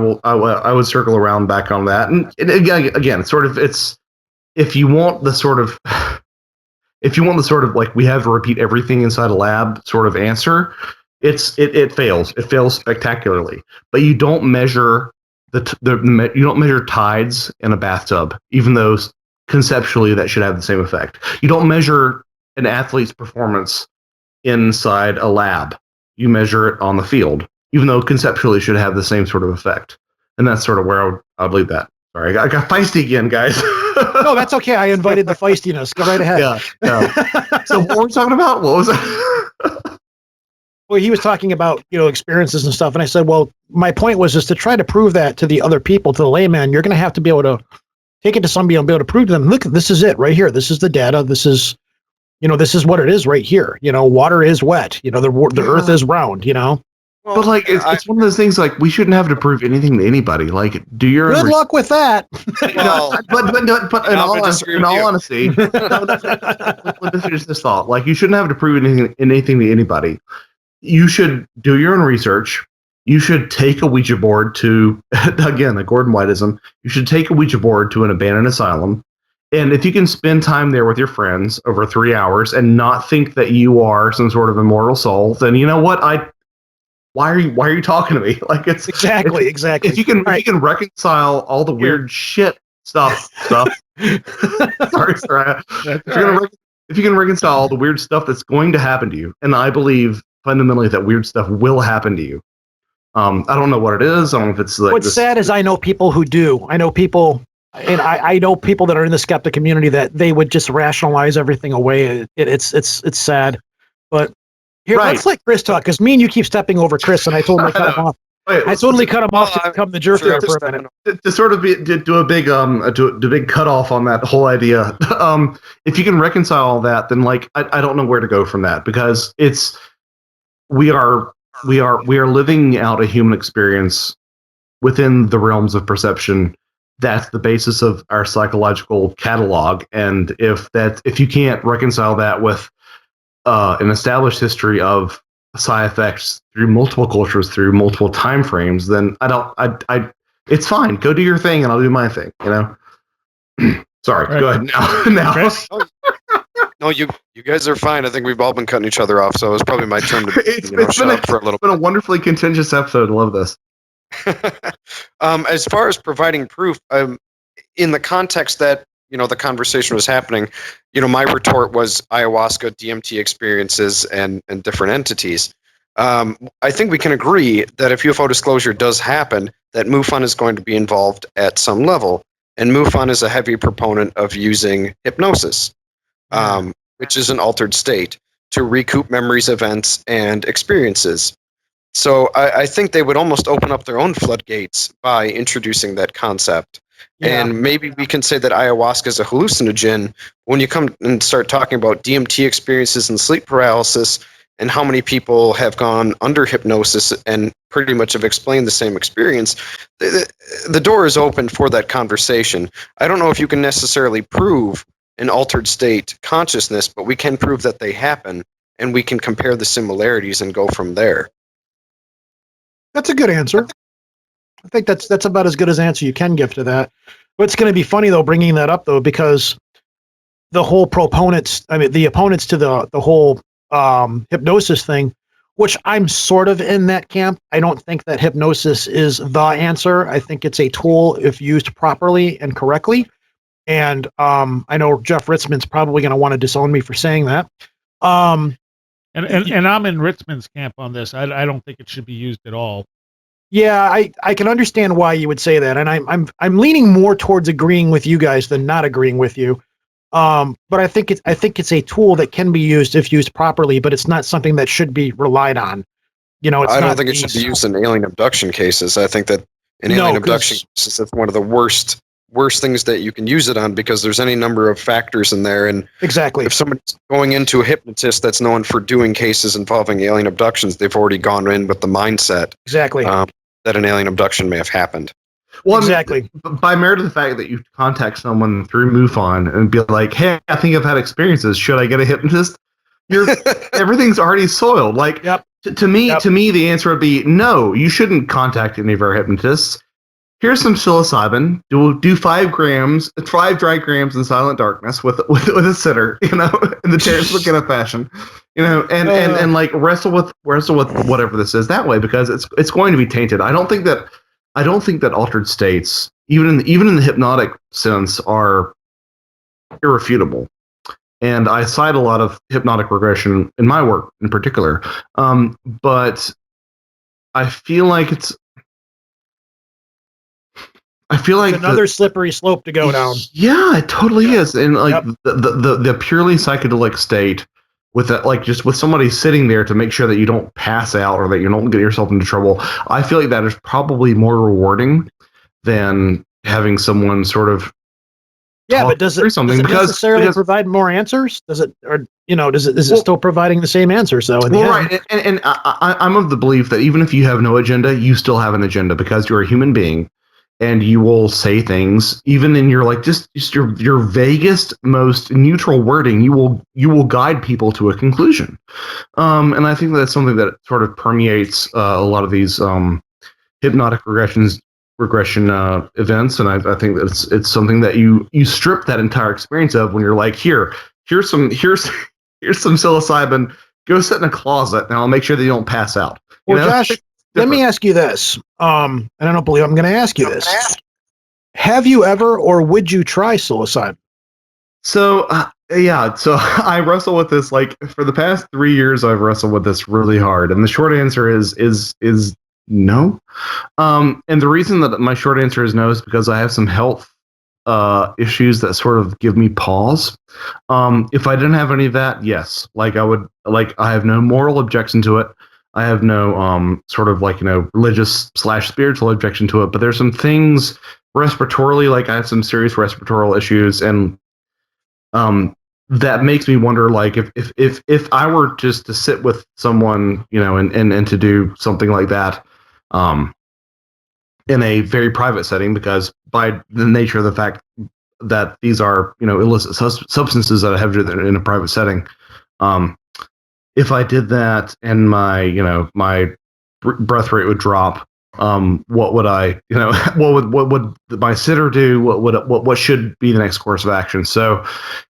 would circle around back on that. And again, sort of it's if you want the sort of like we have to repeat everything inside a lab sort of answer, it fails. It fails spectacularly. But you don't measure you don't measure tides in a bathtub, even though conceptually that should have the same effect. You don't measure an athlete's performance inside a lab. You measure it on the field, even though conceptually it should have the same sort of effect. And that's sort of where I'll leave that. Sorry, I got feisty again, guys. No, that's okay. I invited the feistiness. Go right ahead. Yeah. So what were we talking about? What was it? Well, he was talking about, experiences and stuff. And I said, well, my point was just to try to prove that to the other people, to the layman, you're going to have to be able to take it to somebody and be able to prove to them, look, this is it right here. This is the data. This is what it is right here. Water is wet. The earth is round, Well, But like, it's one of those things. Like, we shouldn't have to prove anything to anybody. Like, do your Good luck with that. Well, but in all honesty, let me finish this thought. Like, you shouldn't have to prove anything to anybody. You should do your own research. You should take a Ouija board to, again, the Gordon Whiteism. You should take a Ouija board to an abandoned asylum. And if you can spend time there with your friends over 3 hours and not think that you are some sort of immortal soul, then you know what? Why are you talking to me? Like, it's exactly. If you can reconcile all the weird shit stuff. sorry. If you can reconcile all the weird stuff that's going to happen to you, and I believe fundamentally that weird stuff will happen to you. I don't know what it is. I don't know if it's like. What's sad is I know people who do. I know people, and I know people that are in the skeptic community that they would just rationalize everything away. It's sad, but. Here, let's let Chris talk, because me and you keep stepping over Chris, and I totally cut him off. I totally cut him off to become the jerk there for a minute. To sort of do a big big cutoff on that whole idea. If you can reconcile all that, then like I don't know where to go from that, because we are living out a human experience within the realms of perception. That's the basis of our psychological catalog, and if you can't reconcile that with an established history of side effects through multiple cultures, through multiple time frames, then it's fine. Go do your thing and I'll do my thing, Sorry, right. Go ahead now. Chris? No, you guys are fine. I think we've all been cutting each other off, so it was probably my turn to shut up for a little bit. It's been a wonderfully contentious episode. I love this. As far as providing proof, in the context that the conversation was happening, my retort was ayahuasca, DMT experiences, and different entities. I think we can agree that if UFO disclosure does happen, that MUFON is going to be involved at some level. And MUFON is a heavy proponent of using hypnosis, which is an altered state, to recoup memories, events, and experiences. So I think they would almost open up their own floodgates by introducing that concept. Yeah. And maybe we can say that ayahuasca is a hallucinogen. When you come and start talking about DMT experiences and sleep paralysis, and how many people have gone under hypnosis and pretty much have explained the same experience, the door is open for that conversation. I don't know if you can necessarily prove an altered state consciousness, but we can prove that they happen, and we can compare the similarities and go from there. That's a good answer. I think that's about as good as answer you can give to that. But it's going to be funny, though, bringing that up, though, because the opponents to the whole hypnosis thing, which I'm sort of in that camp. I don't think that hypnosis is the answer. I think it's a tool if used properly and correctly. And I know Jeff Ritzman's probably going to want to disown me for saying that. And I'm in Ritzman's camp on this. I don't think it should be used at all. Yeah, I can understand why you would say that, and I'm leaning more towards agreeing with you guys than not agreeing with you. But I think it's a tool that can be used if used properly, but it's not something that should be relied on. I don't think it should be used in alien abduction cases. I think that in alien abduction cases, that's one of the worst things that you can use it on, because there's any number of factors in there. And exactly, if somebody's going into a hypnotist that's known for doing cases involving alien abductions, they've already gone in with the mindset exactly that an alien abduction may have happened. Well, exactly. By merit of the fact that you contact someone through MUFON and be like, "Hey, I think I've had experiences. Should I get a hypnotist?" Everything's already soiled. Like, yep. To me, the answer would be no. You shouldn't contact any of our hypnotists. Here's some psilocybin. Do 5 dry grams in silent darkness with a sitter, in the Terrence McKenna fashion, and like wrestle with whatever this is that way, because it's going to be tainted. I don't think that altered states, even in the hypnotic sense, are irrefutable. And I cite a lot of hypnotic regression in my work in particular, but I feel like I feel like another slippery slope to go down. Yeah, it totally is. And like the purely psychedelic state with that, like just with somebody sitting there to make sure that you don't pass out or that you don't get yourself into trouble, I feel like that is probably more rewarding than having someone sort of but does it necessarily provide more answers? Does it, or is it still providing the same answers though? Right. And I'm of the belief that even if you have no agenda, you still have an agenda because you're a human being. And you will say things, even in your like just your vaguest, most neutral wording. You will guide people to a conclusion, and I think that's something that sort of permeates a lot of these hypnotic regression events. And I think that it's something that you strip that entire experience of when you're like, here's some psilocybin. Go sit in a closet, and I'll make sure that you don't pass out. Well, Josh, let me ask you this, and I don't believe I'm going to ask you this. Have you ever, or would you try psilocybin? So, so I wrestle with this, like, for the past 3 years, I've wrestled with this really hard. And the short answer is no. And the reason that my short answer is no is because I have some health issues that sort of give me pause. If I didn't have any of that, yes, like I have no moral objection to it. I have no sort of like, religious/spiritual objection to it, but there's some things respiratorily, like I have some serious respiratory issues, and that makes me wonder, like, if I were just to sit with someone, and to do something like that, in a very private setting, because by the nature of the fact that these are, illicit substances that I have in a private setting, if I did that and my breath rate would drop, what would I, what would my sitter do? What should be the next course of action? So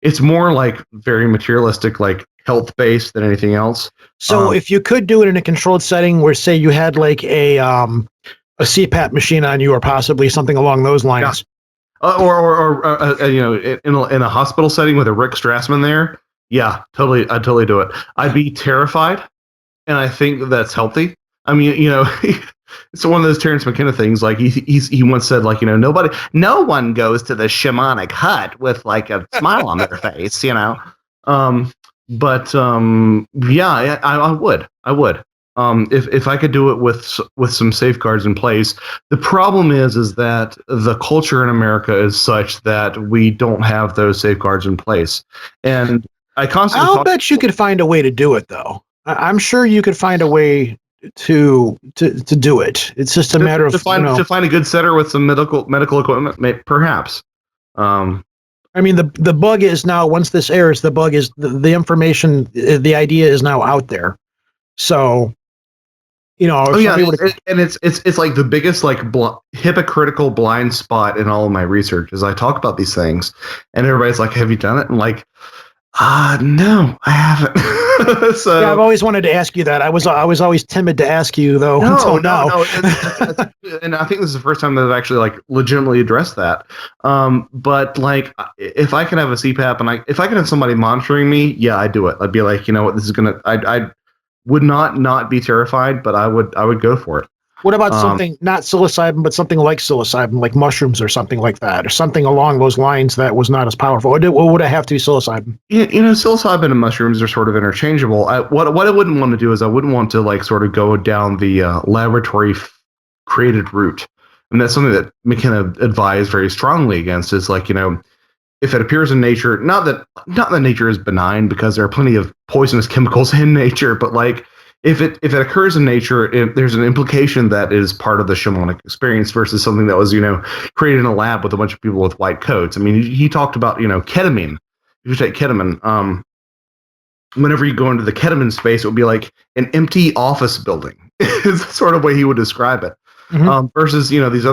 it's more like very materialistic, like health based than anything else. So if you could do it in a controlled setting where, say, you had like a CPAP machine on you, or possibly something along those lines, or in a hospital setting with a Rick Strassman there. Yeah, totally. I'd totally do it. I'd be terrified, and I think that's healthy. I mean, it's one of those Terrence McKenna things. Like he once said, like, no one goes to the shamanic hut with like a smile on their face, But yeah, I would. If I could do it with some safeguards in place. The problem is that the culture in America is such that we don't have those safeguards in place, and I'll bet you could find a way to do it, though. I'm sure you could find a way to do it. It's just a matter of to find a good setter with some medical equipment, perhaps. I mean, the bug is now, once this airs, the bug is the information, the idea is now out there. So, and it's like the biggest hypocritical blind spot in all of my research as I talk about these things, and everybody's like, "Have you done it?" And like, no, I haven't. So yeah, I've always wanted to ask you that. I was always timid to ask you, though. No. And I think this is the first time that I've actually like legitimately addressed that. But like, if I can have a CPAP and if I can have somebody monitoring me, yeah, I'd do it. I'd be like, this is gonna. I would not be terrified, but I would go for it. What about something not psilocybin, but something like psilocybin, like mushrooms or something like that, or something along those lines that was not as powerful? Or would it have to be psilocybin? Psilocybin and mushrooms are sort of interchangeable. What I wouldn't want to do is I wouldn't want to like sort of go down the laboratory created route, and that's something that McKenna advised very strongly against. Is like, if it appears in nature, not that nature is benign, because there are plenty of poisonous chemicals in nature, but like, if it occurs in nature, there's an implication that is part of the shamanic experience versus something that was, created in a lab with a bunch of people with white coats. I mean, he talked about, ketamine. If you take ketamine, whenever you go into the ketamine space, it would be like an empty office building. Is the sort of way he would describe it. Mm-hmm. Versus, these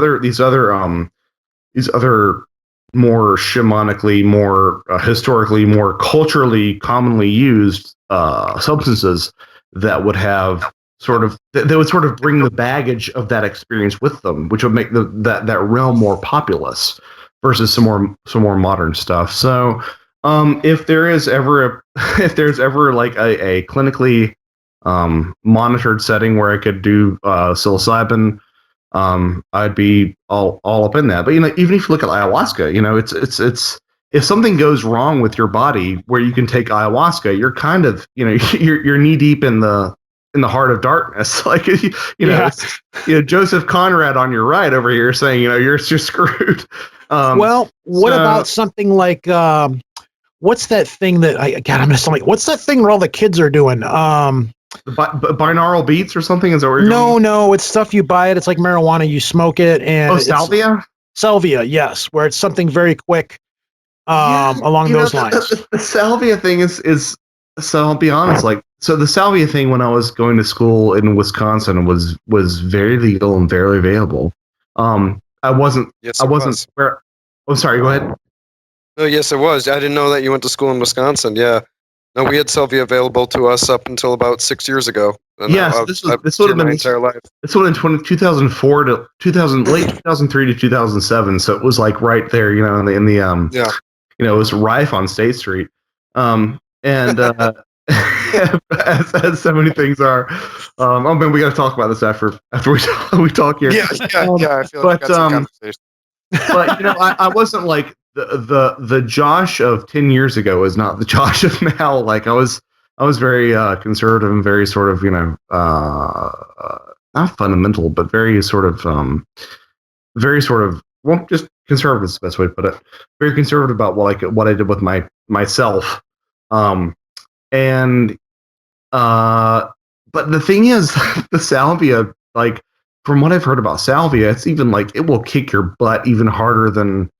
other more shamanically, more historically, more culturally commonly used substances that would have they would sort of bring the baggage of that experience with them, which would make that realm more populous versus some more modern stuff. So if there's ever like a clinically monitored setting where I could do psilocybin, I'd be all up in that. But even if you look at ayahuasca, it's if something goes wrong with your body where you can take ayahuasca, you're kind of you're knee deep in the heart of darkness. Like Joseph Conrad on your right over here saying you're screwed. Well, what about something like what's that thing that I'm gonna sound like? What's that thing where all the kids are doing? Binaural beats or something? Is that what you're doing? No, it's stuff you buy it. It's like marijuana. You smoke it, and salvia. Salvia, yes, where it's something very quick. Along those lines. The salvia thing is so I'll be honest. So the salvia thing when I was going to school in Wisconsin was very legal and very available. I wasn't. Where? Oh, sorry. Go ahead. No, yes, it was. I didn't know that you went to school in Wisconsin. Yeah. No, we had salvia available to us up until about 6 years ago. Yes, this would have been my entire life. This would have been 2004 to 2000, late 2003 to 2007. So it was like right there, in the it was rife on State Street, and as so many things are. Oh man, we got to talk about this after we talk here. Yeah. I feel like that's a conversation. But I wasn't like the Josh of 10 years ago is not the Josh of now. Like I was very conservative and very sort of not fundamental, but very sort of well, just conservative is the best way to put it. Very conservative about what I did with myself. But the thing is, the salvia, like from what I've heard about salvia, it's even like it will kick your butt even harder than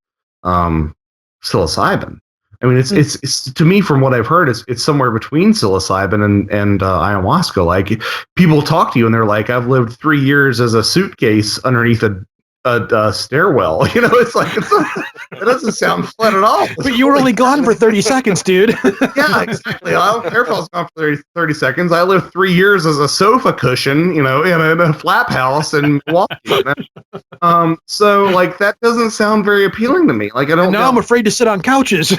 psilocybin. I mean, it's to me, from what I've heard, it's somewhere between psilocybin and ayahuasca. Like people talk to you and they're like, I've lived 3 years as a suitcase underneath a stairwell. It's like it doesn't sound fun at all. But you were only gone for 30 seconds, dude. Yeah, exactly. I don't care if I was gone for 30 seconds. I lived 3 years as a sofa cushion, in a flap house in Milwaukee. So like that doesn't sound very appealing to me. Like I don't. Now I'm afraid to sit on couches.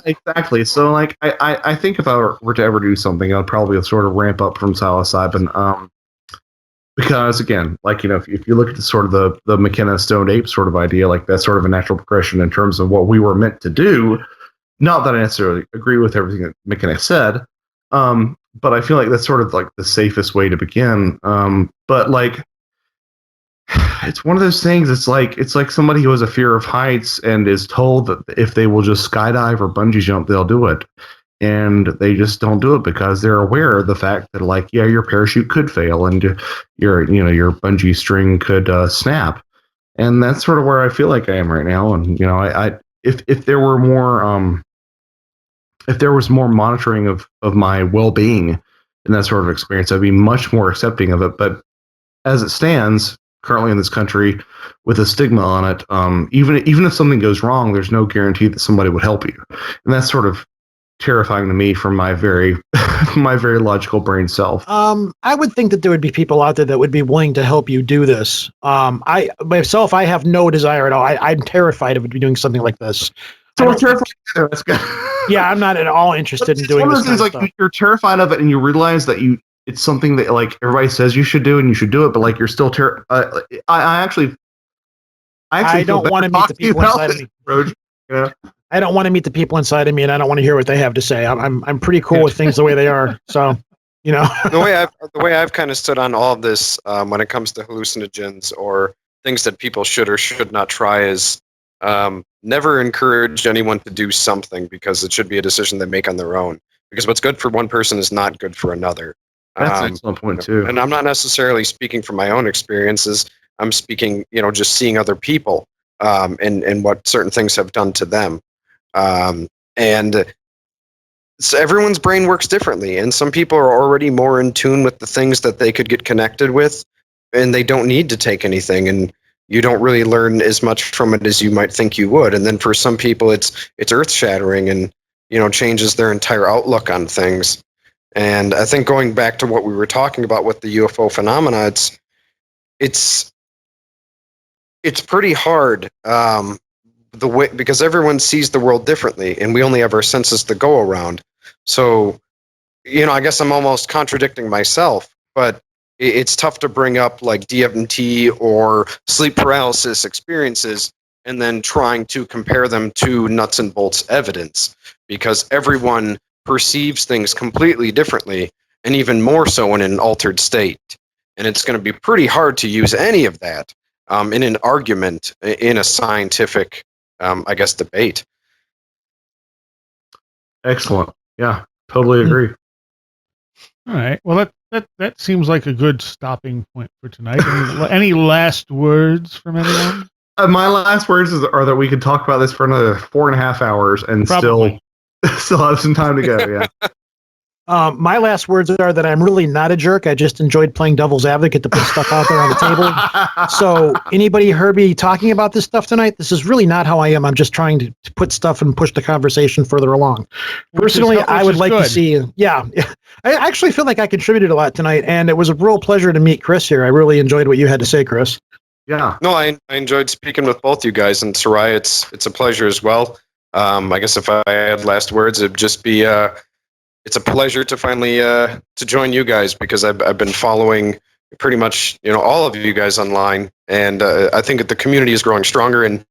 Exactly. So like I think if I were to ever do something, I'd probably sort of ramp up from psilocybin. Because again, like if you look at the sort of the McKenna stoned ape sort of idea, like that's sort of a natural progression in terms of what we were meant to do. Not that I necessarily agree with everything that McKenna said, but I feel like that's sort of like the safest way to begin. But like, it's one of those things. It's like somebody who has a fear of heights and is told that if they will just skydive or bungee jump, they'll do it. And they just don't do it because they're aware of the fact that, like, yeah, your parachute could fail and your bungee string could snap, and that's sort of where I feel like I am right now. And if there were more, if there was more monitoring of my well-being in that sort of experience, I'd be much more accepting of it. But as it stands currently in this country, with a stigma on it, even if something goes wrong, there's no guarantee that somebody would help you, and that's sort of terrifying to me from my very logical brain self. I would think that there would be people out there that would be willing to help you do this. I myself, I have no desire at all. I'm terrified of doing something like this. So we're terrified. Yeah, I'm not at all interested in doing this. Like you're terrified of it, and you realize that it's something that like everybody says you should do, and you should do it, but like you're still I actually don't want to meet the people inside of me. Yeah. I don't want to meet the people inside of me, and I don't want to hear what they have to say. I'm pretty cool with things the way they are. So, the way I've kind of stood on all of this when it comes to hallucinogens or things that people should or should not try is never encourage anyone to do something because it should be a decision they make on their own. Because what's good for one person is not good for another. That's an excellent point too. And I'm not necessarily speaking from my own experiences. I'm speaking, just seeing other people and what certain things have done to them. And so everyone's brain works differently, and some people are already more in tune with the things that they could get connected with, and they don't need to take anything, and you don't really learn as much from it as you might think you would. And then for some people, it's earth-shattering and changes their entire outlook on things. And I think going back to what we were talking about with the UFO phenomena, it's pretty hard. The way, because everyone sees the world differently, and we only have our senses to go around. So, I guess I'm almost contradicting myself, but it's tough to bring up like DMT or sleep paralysis experiences and then trying to compare them to nuts and bolts evidence, because everyone perceives things completely differently, and even more so in an altered state. And it's going to be pretty hard to use any of that in an argument, in a scientific, I guess, debate. Excellent. Yeah, totally agree. All right. Well, that seems like a good stopping point for tonight. Any last words from anyone? My last words are that we could talk about this for another 4.5 hours and Probably. still have some time to go. Yeah. My last words are that I'm really not a jerk. I just enjoyed playing devil's advocate to put stuff out there on the table. So anybody heard me talking about this stuff tonight? This is really not how I am. I'm just trying to put stuff and push the conversation further along. Personally, I would like to see, I actually feel like I contributed a lot tonight, and it was a real pleasure to meet Chris here. I really enjoyed what you had to say, Chris. Yeah. No, I enjoyed speaking with both you guys, and Sarai, it's a pleasure as well. I guess if I had last words, it'd just be it's a pleasure to finally to join you guys, because I've been following pretty much all of you guys online, and I think the community is growing stronger, and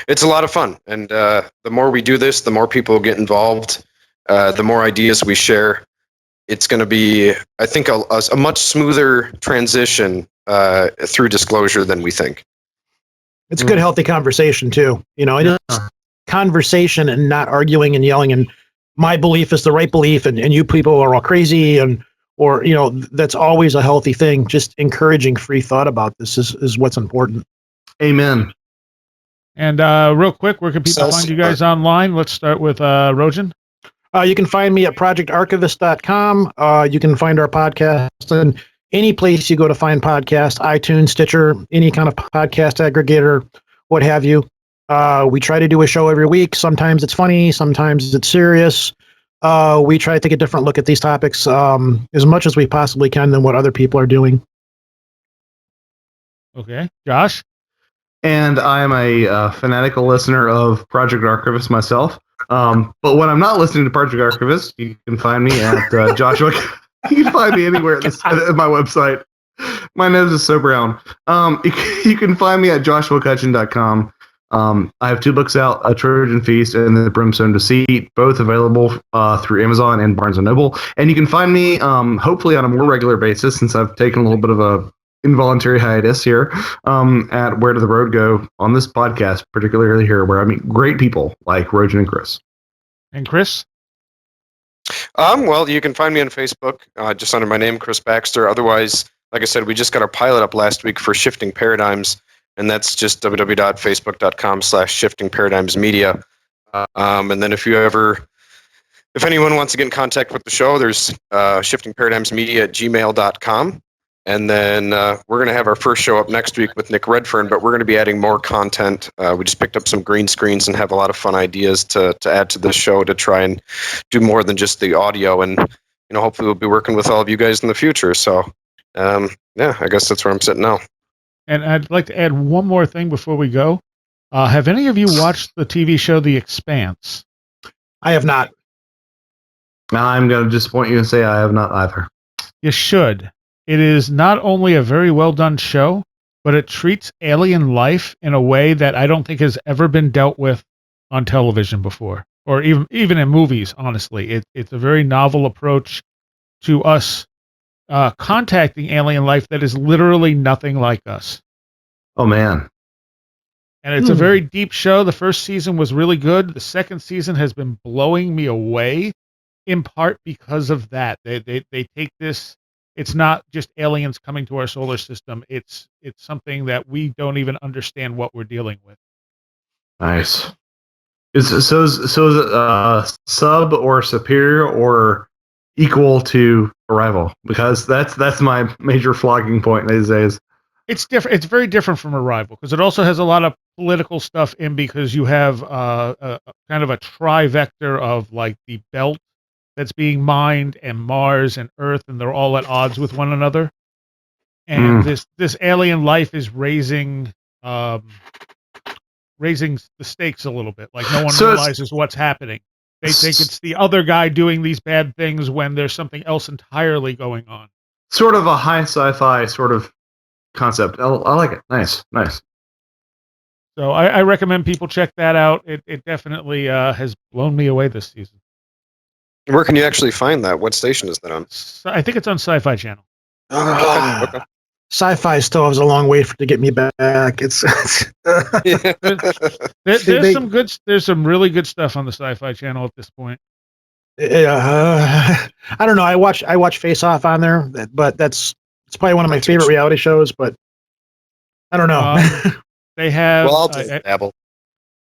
it's a lot of fun. And the more we do this, the more people get involved, the more ideas we share. It's going to be, I think, a much smoother transition through disclosure than we think. It's a good, healthy conversation too. It is conversation and not arguing and yelling and my belief is the right belief and you people are all crazy or that's always a healthy thing. Just encouraging free thought about this is what's important. Amen. And real quick, where can people find you guys online? Let's start with Roejen. You can find me at projectarchivist.com. You can find our podcast in any place you go to find podcasts, iTunes, Stitcher, any kind of podcast aggregator, what have you. We try to do a show every week. Sometimes it's funny, sometimes it's serious. We try to take a different look at these topics as much as we possibly can than what other people are doing. Okay. Josh? And I'm a fanatical listener of Project Archivist myself. But when I'm not listening to Project Archivist, you can find me at Joshua. You can find me anywhere at my website. My nose is so brown. You can find me at joshuacutchin.com. I have 2 books out, A Trojan Feast and The Brimstone Deceit, both available through Amazon and Barnes & Noble. And you can find me, hopefully on a more regular basis, since I've taken a little bit of a involuntary hiatus here, at Where Did the Road Go on this podcast, particularly here, where I meet great people like Roejen and Chris. And Chris? Well, you can find me on Facebook, just under my name, Chris Baxter. Otherwise, like I said, we just got our pilot up last week for Shifting Paradigms, and that's just www.facebook.com/shiftingparadigmsmedia. And then if anyone wants to get in contact with the show, there's shiftingparadigmsmedia@gmail.com. And then we're going to have our first show up next week with Nick Redfern, but we're going to be adding more content. We just picked up some green screens and have a lot of fun ideas to add to this show to try and do more than just the audio. And hopefully we'll be working with all of you guys in the future. So I guess that's where I'm sitting now. And I'd like to add one more thing before we go. Have any of you watched the TV show The Expanse? I have not. I'm going to disappoint you and say I have not either. You should. It is not only a very well done show, but it treats alien life in a way that I don't think has ever been dealt with on television before, or even in movies. Honestly, it's a very novel approach to us contacting alien life that is literally nothing like us. Oh man! And it's a very deep show. The first season was really good. The second season has been blowing me away, in part because of that. They take this. It's not just aliens coming to our solar system. It's something that we don't even understand what we're dealing with. Nice. Is it sub or superior or equal to Arrival? Because that's my major flogging point these days. It's different. It's very different from Arrival because it also has a lot of political stuff in, because you have a kind of a trivector of like the belt that's being mined, and Mars and Earth, and they're all at odds with one another. And this alien life is raising the stakes a little bit. Like no one realizes what's happening. They think it's the other guy doing these bad things when there's something else entirely going on. sort of a high sci-fi sort of concept. I like it. Nice. So I recommend people check that out. It definitely has blown me away this season. Where can you actually find that? What station is that on? So I think it's on Sci-Fi Channel. Okay. Sci-fi still has a long way to get me back. It's There's some really good stuff on the Sci-Fi Channel at this point. I don't know. I watch Face Off on there, but it's probably one of my favorite reality shows. But I don't know. They have. Well, I'll just dabble.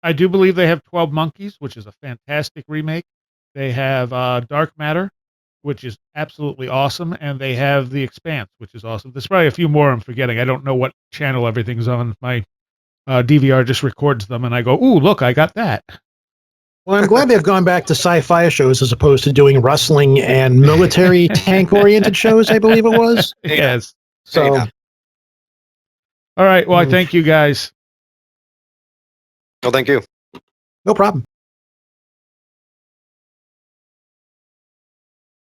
I do believe they have 12 Monkeys, which is a fantastic remake. They have Dark Matter, which is absolutely awesome, and they have The Expanse, which is awesome. There's probably a few more I'm forgetting. I don't know what channel everything's on. My DVR just records them, and I go, "Ooh, look, I got that." Well, I'm glad they've gone back to sci-fi shows as opposed to doing wrestling and military tank-oriented shows, I believe it was. Yes. So, All right. Well, I thank you guys. Well, thank you. No problem.